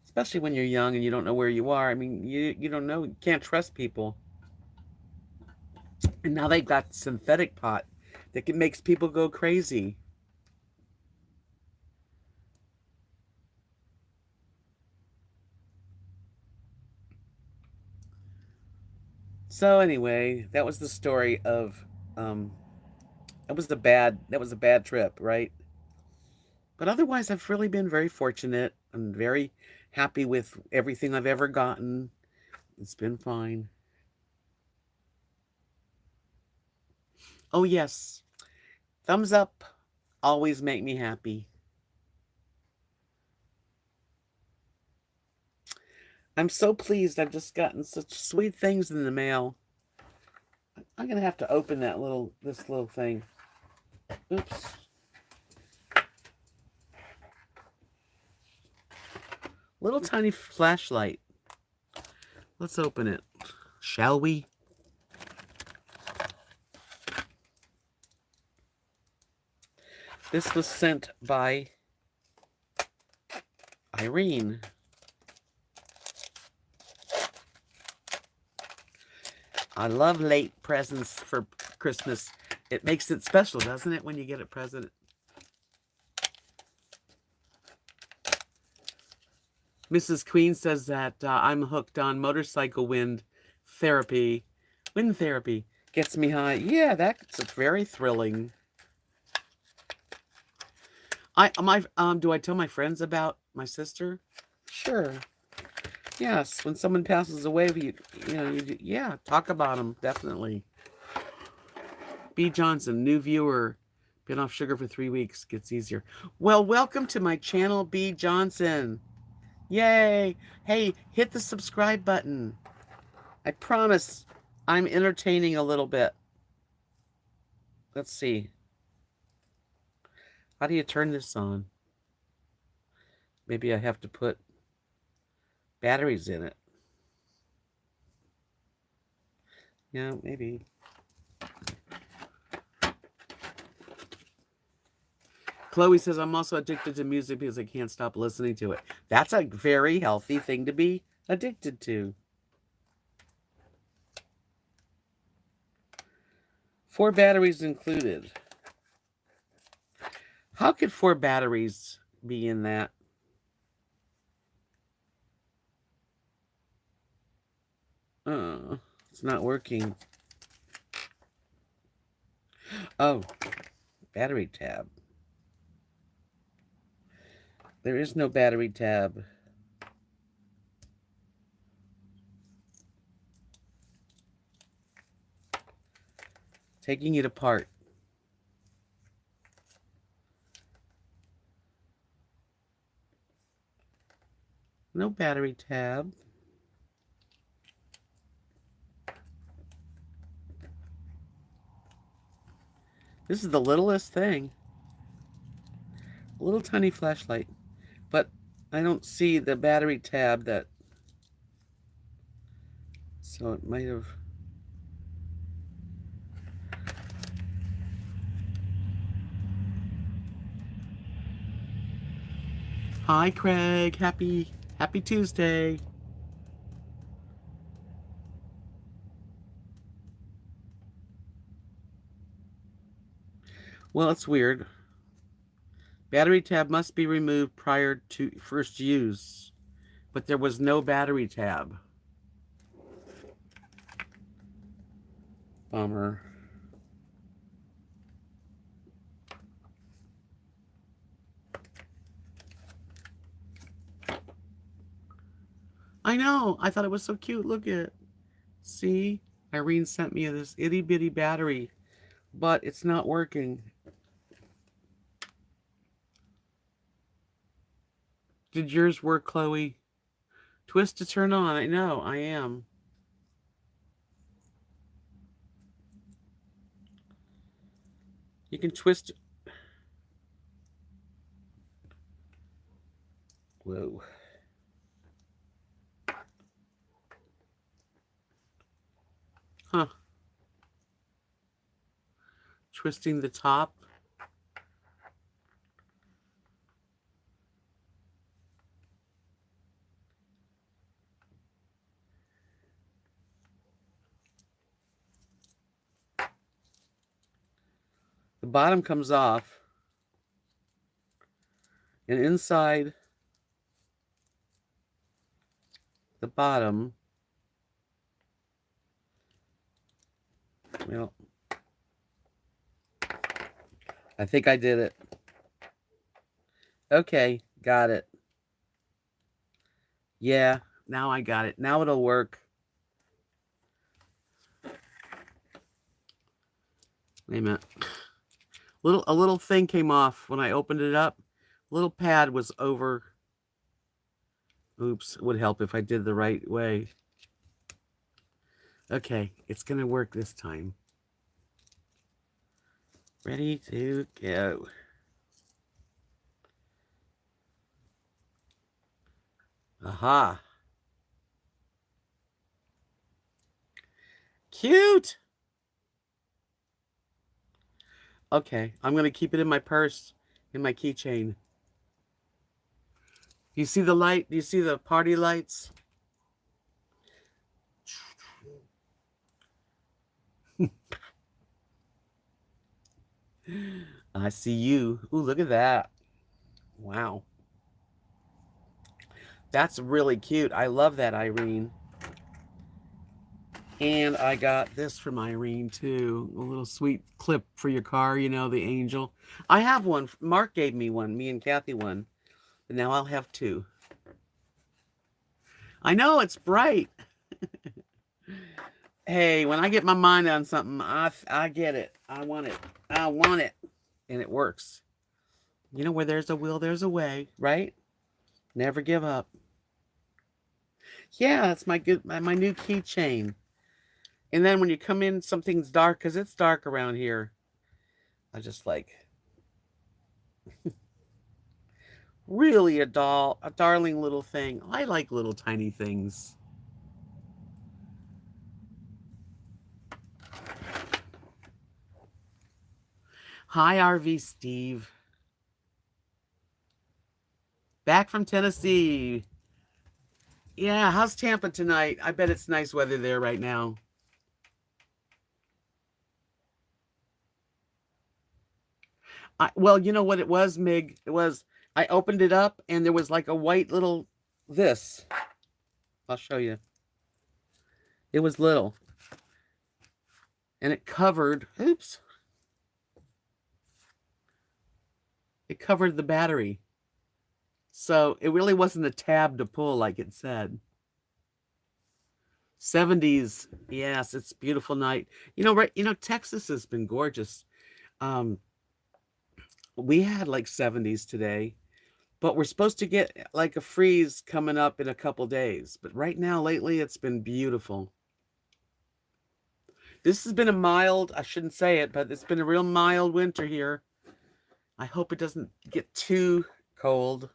Especially when you're young and you don't know where you are. I mean, you don't know, you can't trust people. And now they've got synthetic pot makes people go crazy. So anyway, that was the story of um that was a bad trip, right? But otherwise I've really been very fortunate. I'm very happy with everything I've ever gotten. It's been fine. Oh yes. Thumbs up always make me happy. I'm so pleased. I've just gotten such sweet things in the mail. I'm gonna have to open this little thing. Oops. Little tiny flashlight. Let's open it. Shall we? This was sent by Irene. I love late presents for Christmas. It makes it special, doesn't it, when you get a present? Mrs. Queen says that I'm hooked on motorcycle wind therapy. Wind therapy gets me high. Yeah, that's very thrilling. Do I tell my friends about my sister? Sure. Yes, when someone passes away, yeah, talk about them, definitely. B. Johnson, new viewer. Been off sugar for 3 weeks. Gets easier. Well, welcome to my channel, B. Johnson. Yay! Hey, hit the subscribe button. I promise I'm entertaining a little bit. Let's see. How do you turn this on? Maybe I have to put batteries in it. Yeah, maybe. Chloe says, I'm also addicted to music because I can't stop listening to it. That's a very healthy thing to be addicted to. 4 batteries included. How could 4 batteries be in that? It's not working. Oh, battery tab. There is no battery tab. Taking it apart. No battery tab. This is the littlest thing. A little tiny flashlight. But I don't see the battery tab that... So it might have... Hi, Craig. Happy Tuesday. Well, it's weird. Battery tab must be removed prior to first use. But there was no battery tab. Bummer. I know. I thought it was so cute. Look at it. See? Irene sent me this itty bitty battery, but it's not working. Did yours work, Chloe? Twist to turn on. I know. I am. You can twist. Whoa. Huh. Twisting the top. The bottom comes off. And inside the bottom, well, I think I did it. Okay, got it. Yeah, now I got it. Now it'll work. Wait a minute. A little thing came off when I opened it up. Little pad was over. Oops, it would help if I did the right way. Okay, it's gonna work this time. Ready to go. Aha. Cute. Okay, I'm gonna keep it in my purse, in my keychain. You see the light? Do you see the party lights? I see you. Ooh, look at that. Wow. That's really cute. I love that, Irene. And I got this from Irene too. A little sweet clip for your car, you know, the angel. I have one. Mark gave me one, me and Kathy one. But now I'll have two. I know it's bright. Hey, when I get my mind on something, I get it. I want it. I want it. And it works. You know, where there's a will, there's a way, right? Never give up. Yeah, it's my new keychain. And then when you come in, something's dark, because it's dark around here. I just like really a darling little thing. I like little tiny things. Hi, RV Steve. Back from Tennessee. Yeah, how's Tampa tonight? I bet it's nice weather there right now. Well, you know what it was, Mig? It was, I opened it up and there was like a white little this. I'll show you. It was little. And it covered, oops. It covered the battery. So it really wasn't a tab to pull like it said. 70s. Yes, it's a beautiful night. You know, right, Texas has been gorgeous. We had like 70s today, but we're supposed to get like a freeze coming up in a couple days. But right now, lately, it's been beautiful. This has been a mild, I shouldn't say it, but it's been a real mild winter here. I hope it doesn't get too cold.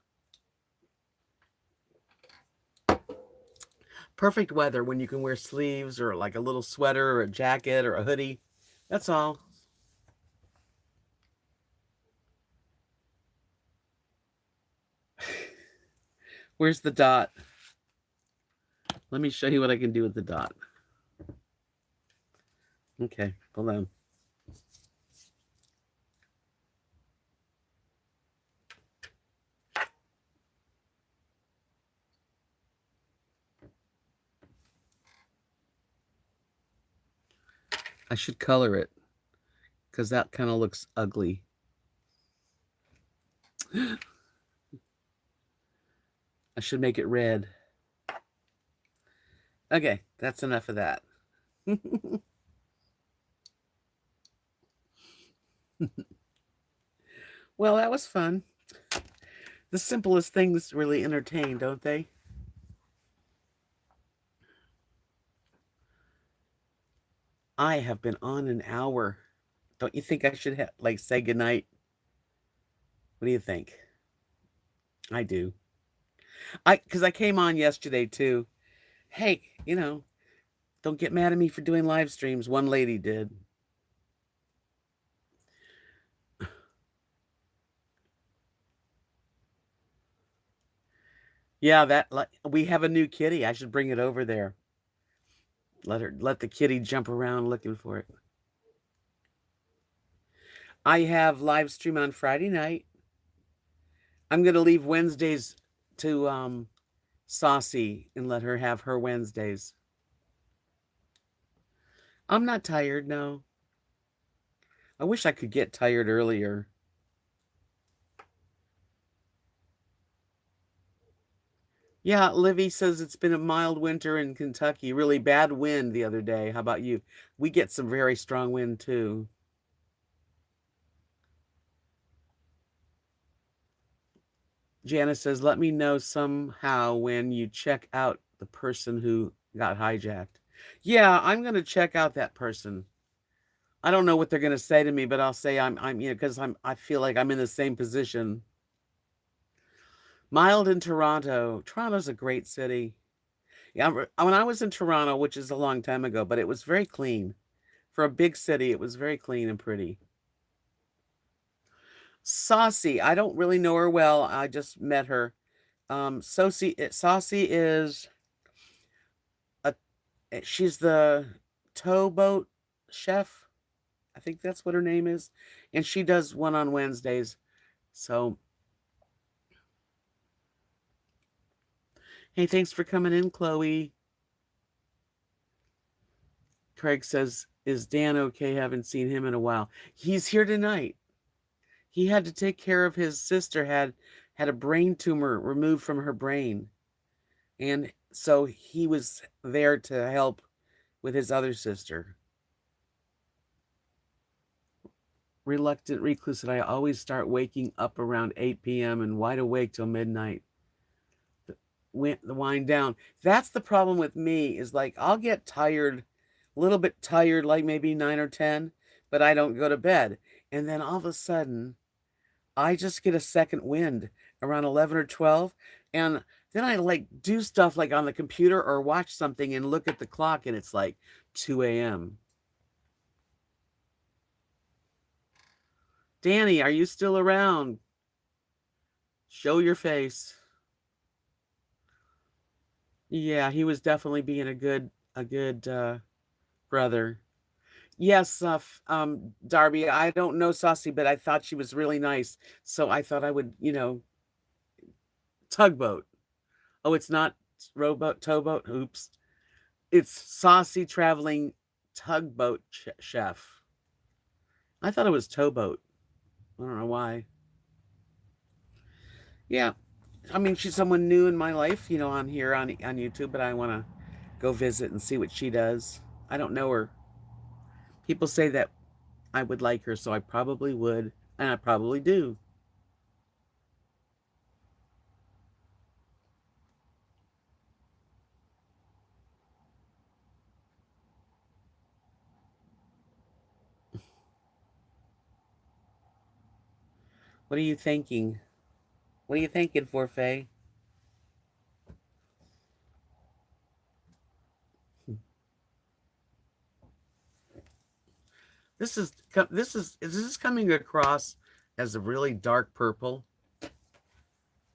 Perfect weather when you can wear sleeves or like a little sweater or a jacket or a hoodie. That's all. Where's the dot? Let me show you what I can do with the dot. Okay, hold on. I should color it because that kind of looks ugly. I should make it red. Okay, that's enough of that. Well, that was fun. The simplest things really entertain, don't they? I have been on an hour. Don't you think I should like say goodnight? What do you think? I do. Because I came on yesterday too. Hey, don't get mad at me for doing live streams. One lady did. Yeah, we have a new kitty. I should bring it over there. Let the kitty jump around looking for it. I have live stream on Friday night. I'm gonna leave Wednesdays to Saucy and let her have her Wednesdays. I'm not tired, no. I wish I could get tired earlier. Yeah, Livy says it's been a mild winter in Kentucky. Really bad wind the other day. How about you? We get some very strong wind too. Janice says, let me know somehow when you check out the person who got hijacked. Yeah, I'm going to check out that person. I don't know what they're going to say to me, but I'll say because I feel like I'm in the same position. Mild in Toronto. Toronto's a great city. Yeah, when I was in Toronto, which is a long time ago, but it was very clean. For a big city, it was very clean and pretty. Saucy, I don't really know her well. I just met her. Saucy is she's the towboat chef. I think that's what her name is, and she does one on Wednesdays. So, hey, thanks for coming in, Chloe. Craig says, "Is Dan okay? Haven't seen him in a while. He's here tonight. He had to take care of his sister had a brain tumor removed from her brain, and so he was there to help with his other sister." Reluctant recluse that I always start waking up around 8 p.m. and wide awake till midnight. The wind down. That's the problem with me is like I'll get tired, a little bit tired, like maybe 9 or 10, but I don't go to bed. And then all of a sudden, I just get a second wind around 11 or 12. And then I like do stuff like on the computer or watch something and look at the clock and it's like 2 a.m. Danny, are you still around? Show your face. Yeah, he was definitely being a good brother. Yes, Darby, I don't know Saucy, but I thought she was really nice. So I thought I would, tugboat. Oh, it's not rowboat, towboat. Oops. It's Saucy Traveling Tugboat Chef. I thought it was towboat. I don't know why. Yeah. I mean, she's someone new in my life, on here on YouTube, but I want to go visit and see what she does. I don't know her. People say that I would like her, so I probably would, and I probably do. What are you thinking? What are you thinking for, Faye? Is this coming across as a really dark purple?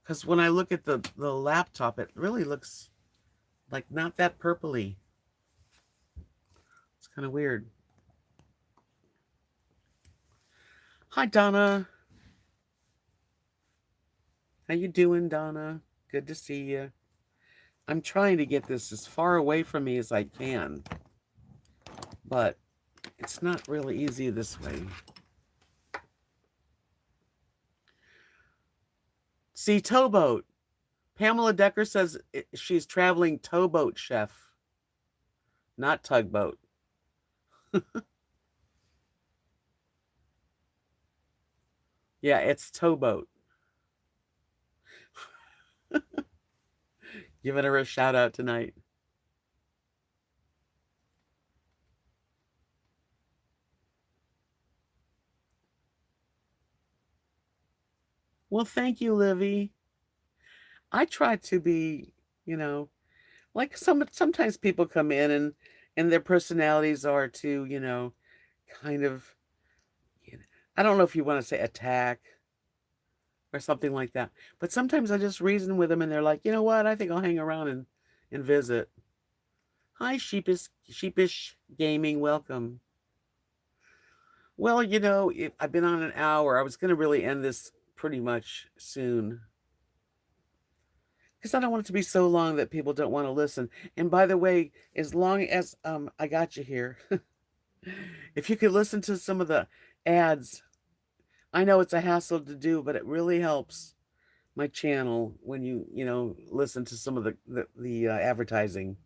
Because when I look at the laptop, it really looks like not that purpley. It's kind of weird. Hi, Donna. How you doing, Donna? Good to see you. I'm trying to get this as far away from me as I can, but it's not really easy this way. See, towboat. Pamela Decker says she's traveling towboat chef, not tugboat. Yeah, it's towboat. Giving her a shout out tonight. Well, thank you, Livy. I try to be, you know, like sometimes people come in and their personalities are to, kind of, I don't know if you want to say attack or something like that. But sometimes I just reason with them and they're like, you know what? I think I'll hang around and visit. Hi, sheepish gaming. Welcome. Well, I've been on an hour. I was going to really end this pretty much soon because I don't want it to be so long that people don't want to listen. And by the way, as long as I got you here, if you could listen to some of the ads, I know it's a hassle to do, but it really helps my channel when you listen to some of the advertising.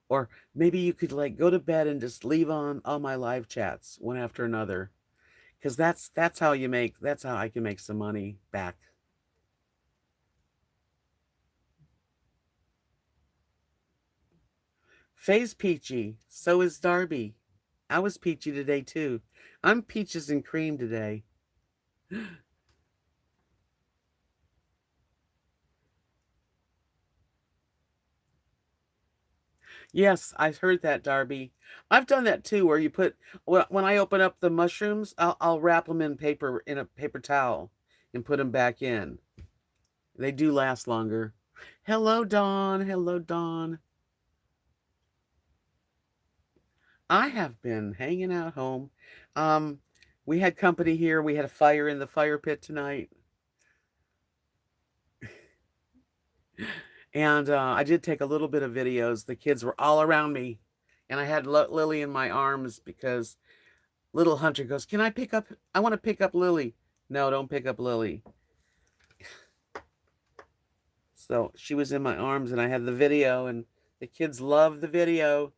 Or maybe you could like go to bed and just leave on all my live chats one after another, because that's how I can make some money back. Faye's peachy. So is Darby. I was peachy today, too. I'm peaches and cream today. Yes, I heard that, Darby. I've done that too, where you put when I open up the mushrooms, I'll wrap them in paper in a paper towel and put them back in. They do last longer. Hello, Dawn. Hello, Dawn. I have been hanging out home. Um, we had company here. We had a fire in the fire pit tonight, and I did take a little bit of videos. The kids were all around me, and I had Lily in my arms because little Hunter goes, "Can I pick up? I want to pick up Lily." No, don't pick up Lily. So she was in my arms, and I had the video, and the kids love the video.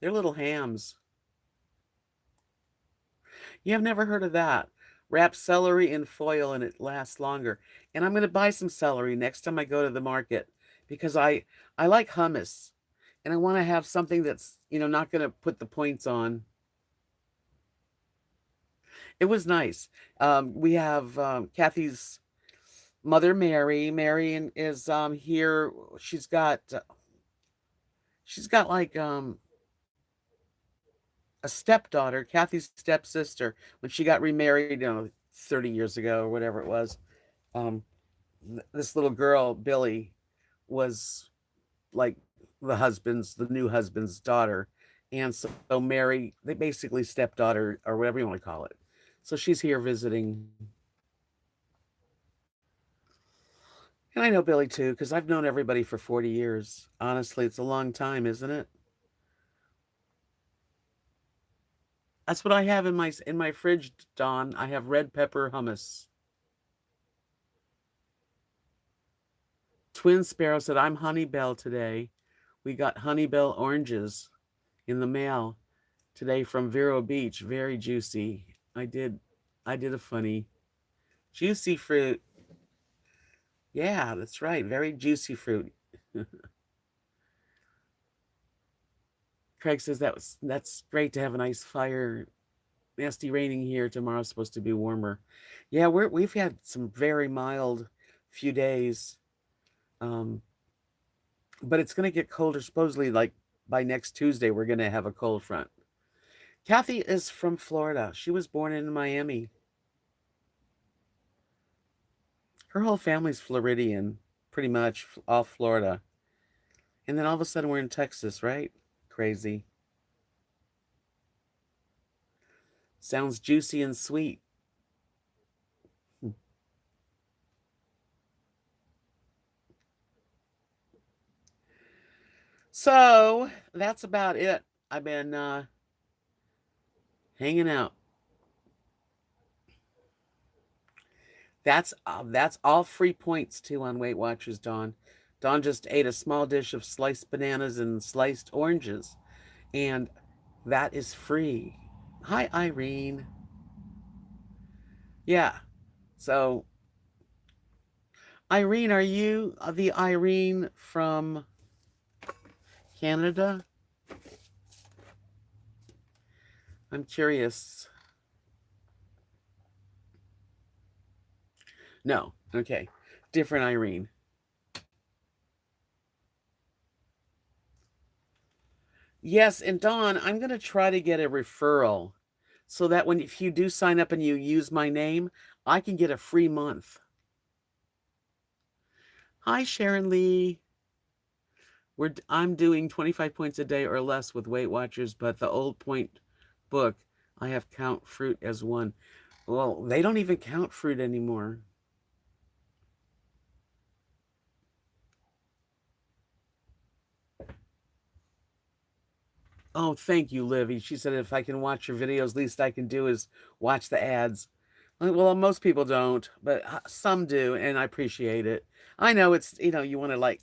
They're little hams. You have never heard of that. Wrap celery in foil and it lasts longer. And I'm going to buy some celery next time I go to the market because I like hummus and I want to have something that's, not going to put the points on. It was nice. We have Kathy's mother, Mary. Mary is here. She's got like a stepdaughter, Kathy's stepsister, when she got remarried, 30 years ago or whatever it was. Um, this little girl, Billy, was like the new husband's daughter. And so Mary, they basically stepdaughter or whatever you want to call it. So she's here visiting. And I know Billy too, because I've known everybody for 40 years. Honestly, it's a long time, isn't it? That's what I have in my fridge, Don. I have red pepper hummus. Twin Sparrow said, I'm Honeybell today. We got Honeybell oranges in the mail today from Vero Beach. Very juicy. I did a funny. Juicy fruit. Yeah, that's right. Very juicy fruit. Craig says that's great to have a nice fire. Nasty raining here. Tomorrow's supposed to be warmer. Yeah, we've had some very mild few days. Um, but it's gonna get colder. Supposedly, like by next Tuesday, we're gonna have a cold front. Kathy is from Florida. She was born in Miami. Her whole family's Floridian, pretty much all Florida. And then all of a sudden we're in Texas, right? Crazy. Sounds juicy and sweet. So that's about it. I've been hanging out. That's all free points too on Weight Watchers, Dawn. Dawn just ate a small dish of sliced bananas and sliced oranges, and that is free. Hi, Irene. Yeah. So, Irene, are you the Irene from Canada? I'm curious. No. Okay. Different Irene. Yes, and Dawn, I'm going to try to get a referral so that if you do sign up and you use my name, I can get a free month. Hi, Sharon Lee. I'm doing 25 points a day or less with Weight Watchers, but the old point book, I have count fruit as one. Well, they don't even count fruit anymore. Oh, thank you, Livy. She said if I can watch your videos, least I can do is watch the ads. Well, most people don't, but some do, and I appreciate it. I know it's, you want to like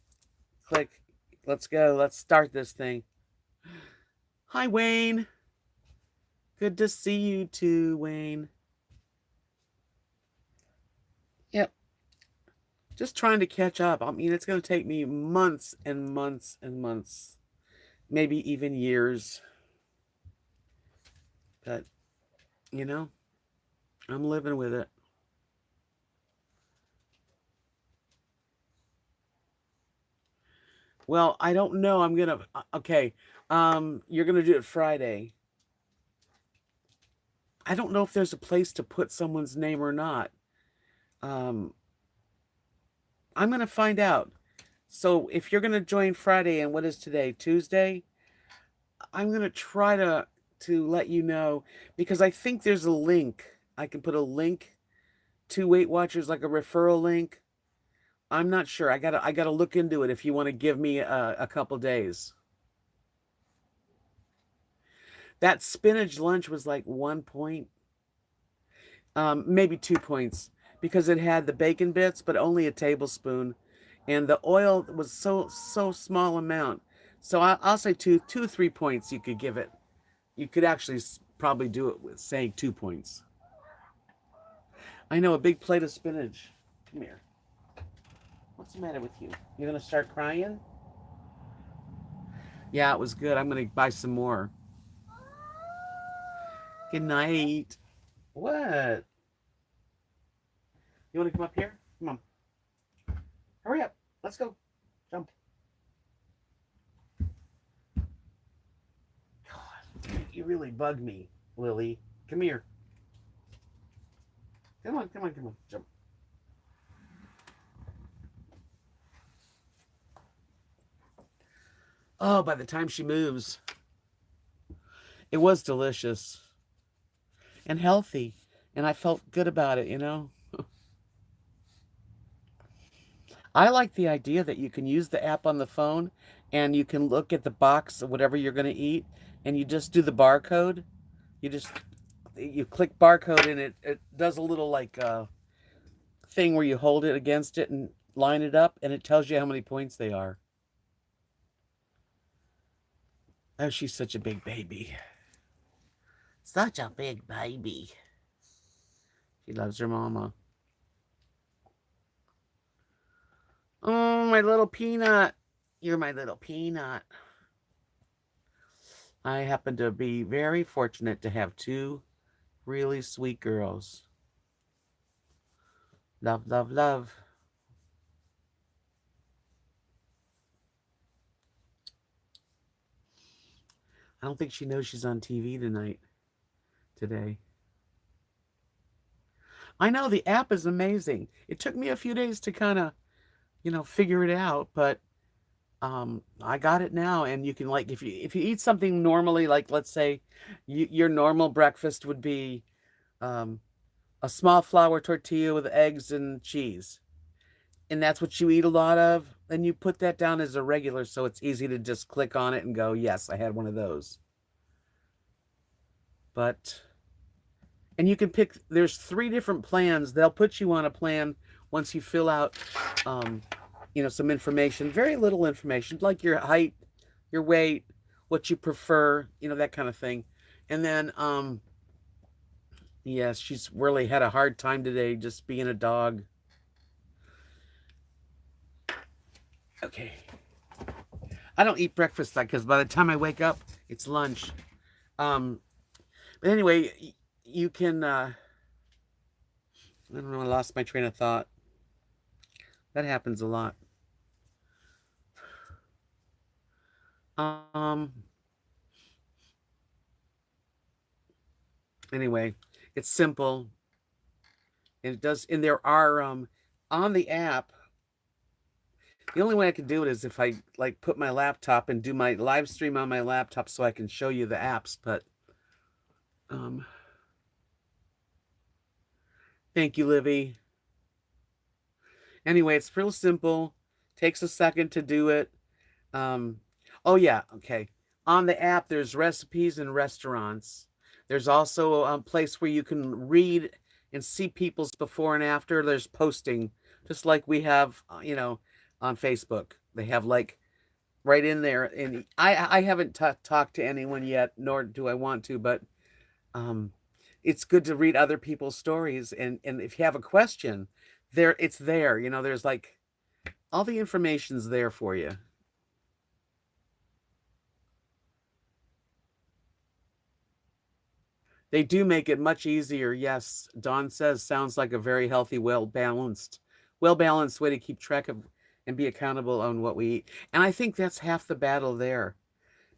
click, let's go, let's start this thing. Hi, Wayne. Good to see you too, Wayne. Yep. Just trying to catch up. I mean, it's going to take me months and months and months maybe even years. But, you know, I'm living with it. Well, I don't know. I'm gonna okay. You're gonna do it Friday. I don't know if there's a place to put someone's name or not. Um, I'm gonna find out. So if you're gonna join Friday, and what is today? Tuesday? I'm gonna try to let you know because I think there's a link. I can put a link to Weight Watchers, like a referral link. I'm not sure. I gotta look into it if you want to give me a couple days. That spinach lunch was like 1 point, maybe 2 points, because it had the bacon bits, but only a tablespoon, and the oil was so small amount. So I'll say two or 3 points you could give it. You could actually probably do it with saying 2 points. I know, a big plate of spinach. Come here. What's the matter with you? You're gonna start crying? Yeah, it was good. I'm gonna buy some more. Good night. What? You want to come up here? Come on. Hurry up. Let's go. Jump. God, you really bug me, Lily. Come here. Come on, come on, come on. Jump. Oh, by the time she moves, it was delicious and healthy. And I felt good about it. I like the idea that you can use the app on the phone and you can look at the box of whatever you're going to eat and you just do the barcode. You click barcode and it does a little like thing where you hold it against it and line it up and it tells you how many points they are. Oh, she's such a big baby. Such a big baby. She loves her mama. Oh, my little peanut. You're my little peanut. I happen to be very fortunate to have two really sweet girls. Love, love, love. I don't think she knows she's on TV today. I know the app is amazing. It took me a few days to kind of, figure it out, but I got it now. And you can, like, if you eat something normally, like let's say your normal breakfast would be um, a small flour tortilla with eggs and cheese, and that's what you eat a lot of, then you put that down as a regular, so it's easy to just click on it and go, yes, I had one of those. But and you can pick, there's 3 different plans. They'll put you on a plan once you fill out um, some information, very little information, like your height, your weight, what you prefer, that kind of thing. And then yes, she's really had a hard time today just being a dog. Okay. I don't eat breakfast because by the time I wake up, it's lunch. Um, but anyway, you can. I don't know. I lost my train of thought. That happens a lot. Um. Anyway, it's simple. And it does. And there are on the app. The only way I can do it is if I like put my laptop and do my live stream on my laptop so I can show you the apps. But thank you, Livy. Anyway, it's real simple. Takes a second to do it. Oh yeah, okay. On the app, there's recipes and restaurants. There's also a place where you can read and see people's before and after. There's posting, just like we have, on Facebook. They have like right in there. And I haven't talked to anyone yet, nor do I want to, but it's good to read other people's stories. And if you have a question, it's there. There's like all the information's there for you. They do make it much easier. Yes, Dawn says sounds like a very healthy, well balanced way to keep track of and be accountable on what we eat. And I think that's half the battle there.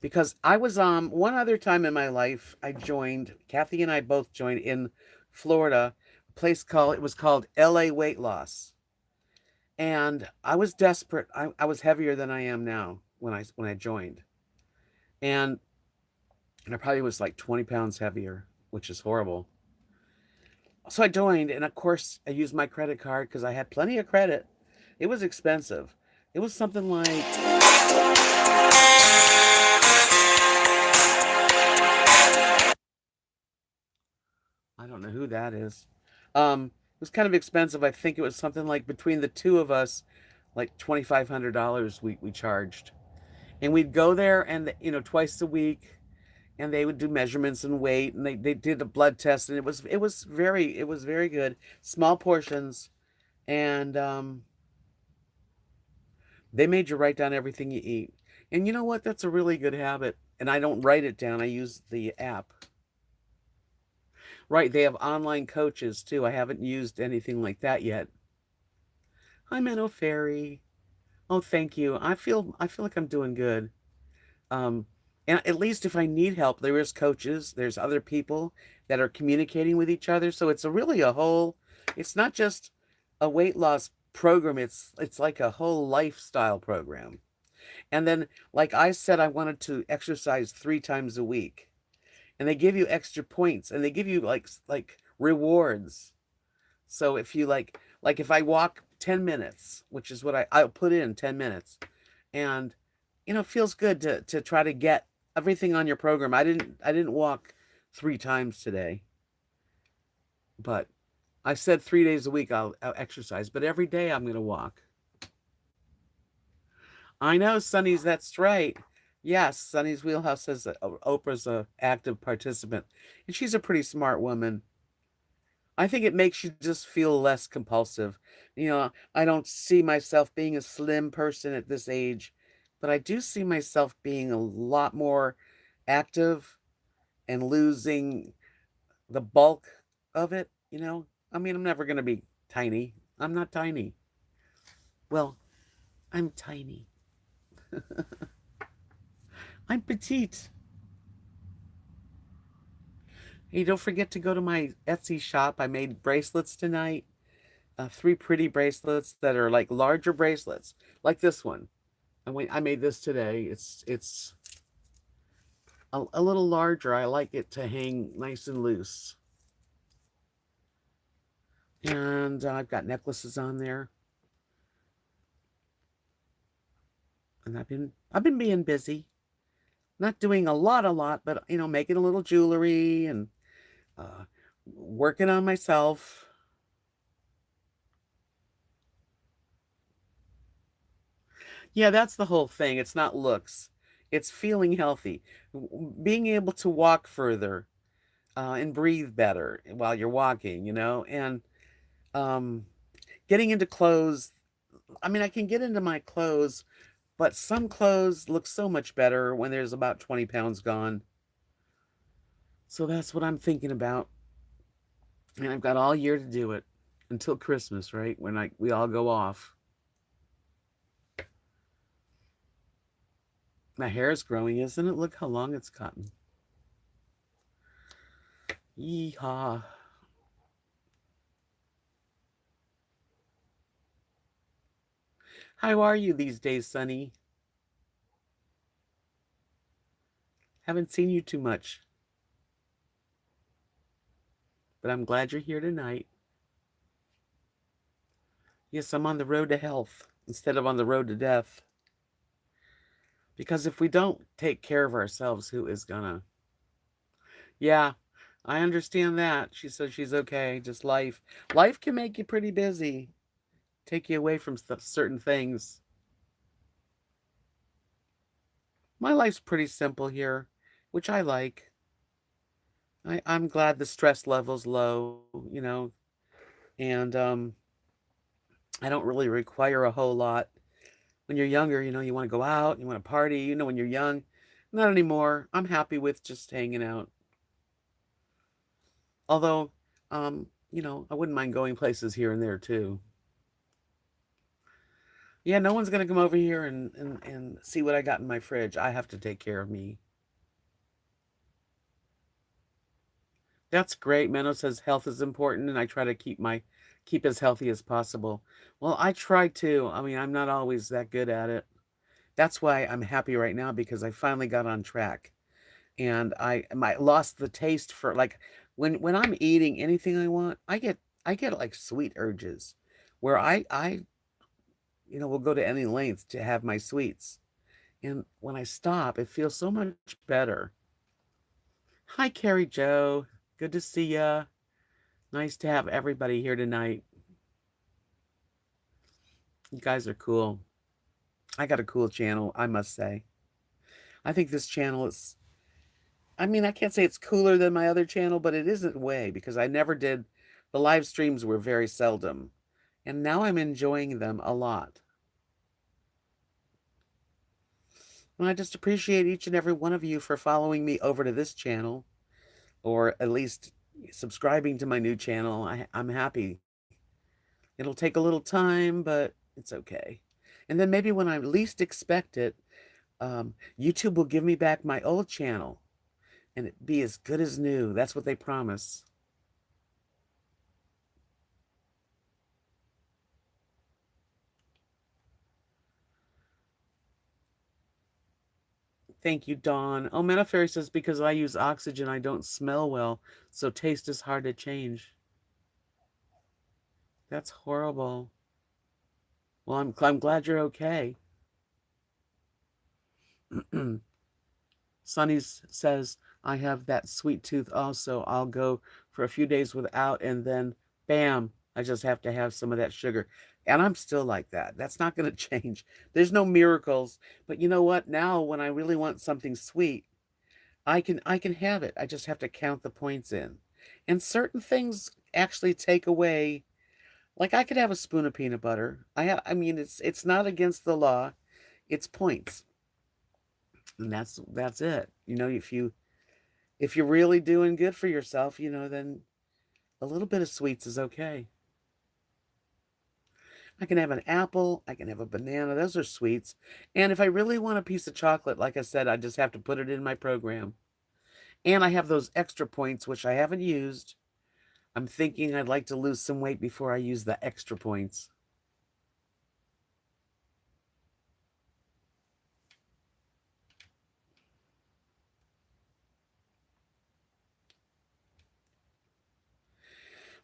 Because I was one other time in my life I joined, Kathy and I both joined in Florida, a place called it was called LA Weight Loss. And I was desperate. I was heavier than I am now when I joined. And I probably was like 20 pounds heavier, which is horrible. So I joined, and of course, I used my credit card because I had plenty of credit. It was expensive. It was something like, I don't know who that is. It was kind of expensive. I think it was something like between the two of us, like $2,500 we charged. And we'd go there and twice a week, and they would do measurements and weight, and they did a blood test, and it was very good. Small portions, and they made you write down everything you eat. And you know what? That's a really good habit. And I don't write it down. I use the app. Right, they have online coaches too. I haven't used anything like that yet. Hi, Minnow Fairy. Oh, thank you. I feel like I'm doing good. Um, and at least if I need help, there is coaches, there's other people that are communicating with each other. So it's really a whole, it's not just a weight loss program, it's like a whole lifestyle program. And then, like I said, I wanted to exercise 3 times a week. And they give you extra points, and they give you like rewards. So if you like if I walk 10 minutes, which is what I'll put in 10 minutes, and it feels good to try to get everything on your program. I didn't walk 3 times today, but I said 3 days a week I'll exercise, but every day I'm gonna walk. I know, Sonny's, that's right. Yes, Sonny's Wheelhouse says that Oprah's a active participant, and she's a pretty smart woman. I think it makes you just feel less compulsive. I don't see myself being a slim person at this age, but I do see myself being a lot more active and losing the bulk of it. I mean, I'm never going to be tiny. I'm not tiny. Well, I'm tiny. I'm petite. Hey, don't forget to go to my Etsy shop. I made bracelets tonight. 3 pretty bracelets that are like larger bracelets, like this one. I made this today. It's a little larger. I like it to hang nice and loose. And I've got necklaces on there. And I've been being busy. Not doing a lot, but making a little jewelry and working on myself. Yeah, that's the whole thing. It's not looks. It's feeling healthy. Being able to walk further, and breathe better while you're walking, and um, getting into clothes. I mean, I can get into my clothes, but some clothes look so much better when there's about 20 pounds gone. So that's what I'm thinking about. And I've got all year to do it until Christmas, right? When we all go off. My hair is growing, isn't it? Look how long it's gotten. Yeehaw. How are you these days, Sonny? Haven't seen you too much, but I'm glad you're here tonight. Yes, I'm on the road to health instead of on the road to death. Because if we don't take care of ourselves, who is gonna? Yeah, I understand that. She says she's okay. Just life. Life can make you pretty busy, take you away from certain things. My life's pretty simple here, which I like. I'm glad the stress level's low, and I don't really require a whole lot. When you're younger, you want to go out, you want to party, when you're young. Not anymore. I'm happy with just hanging out. Although, I wouldn't mind going places here and there too. Yeah, no one's gonna come over here and see what I got in my fridge. I have to take care of me. That's great. Menno says health is important, and I try to keep as healthy as possible. Well, I try to. I mean, I'm not always that good at it. That's why I'm happy right now because I finally got on track. And I lost the taste for like when I'm eating anything I want, I get like sweet urges where I will go to any length to have my sweets. And when I stop, it feels so much better. Hi, Carrie Joe. Good to see ya. Nice to have everybody here tonight. You guys are cool. I got a cool channel, I must say. I think this channel is, I mean, I can't say it's cooler than my other channel, but it isn't way because I never did, the live streams were very seldom. And now I'm enjoying them a lot. And I just appreciate each and every one of you for following me over to this channel, or at least subscribing to my new channel. I'm happy. It'll take a little time, but it's okay. And then maybe when I least expect it, YouTube will give me back my old channel and it be as good as new. That's what they promise. Thank you, Dawn. Oh, Manafairy says, because I use oxygen, I don't smell well, so taste is hard to change. That's horrible. Well, I'm glad you're okay. Sonny says, I have that sweet tooth also. I'll go for a few days without, and then bam, I just have to have some of that sugar. And I'm still like that. That's not going to change. There's no miracles. But you know what? Now, when I really want something sweet, I can have it. I just have to count the points in. And certain things actually take away. Like I could have a spoon of peanut butter. I mean, it's not against the law. It's points. And that's it. If you're really doing good for yourself, then a little bit of sweets is okay. I can have an apple, I can have a banana, those are sweets. And if I really want a piece of chocolate, like I said, I just have to put it in my program. And I have those extra points, which I haven't used. I'm thinking I'd like to lose some weight before I use the extra points.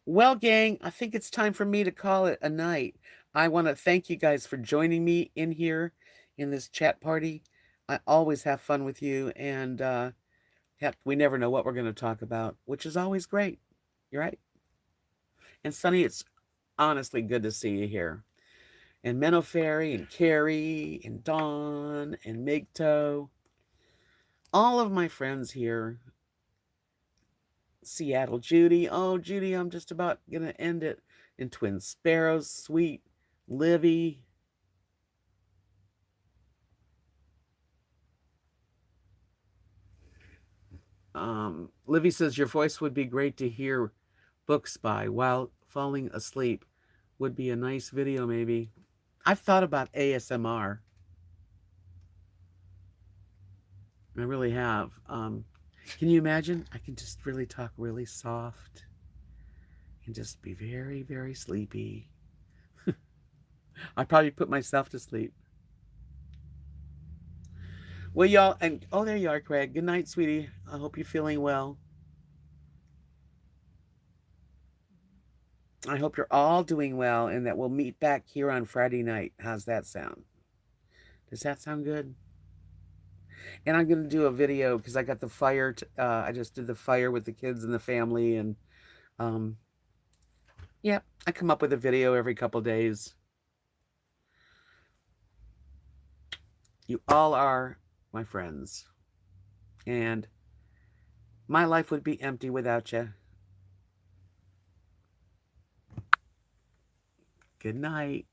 Well, gang, I think it's time for me to call it a night. I want to thank you guys for joining me in here in this chat party. I always have fun with you, and heck, we never know what we're going to talk about, which is always great. You're right. And Sonny, it's honestly good to see you here. And Menno Fairy and Carrie and Dawn and Migto, all of my friends here. Seattle Judy. Oh, Judy, I'm just about going to end it. And Twin Sparrows, sweet Livy. Livy says your voice would be great to hear books by while falling asleep. Would be a nice video, maybe. I've thought about ASMR. I really have. Can you imagine? I can just really talk really soft and just be very, very sleepy. I'd probably put myself to sleep. Well, y'all, and oh, there you are, Craig. Good night, sweetie. I hope you're feeling well. I hope you're all doing well and that we'll meet back here on Friday night. How's that sound? Does that sound good? And I'm going to do a video because I got the fire. I just did the fire with the kids and the family. And um, yeah, I come up with a video every couple days. You all are my friends. And my life would be empty without you. Good night.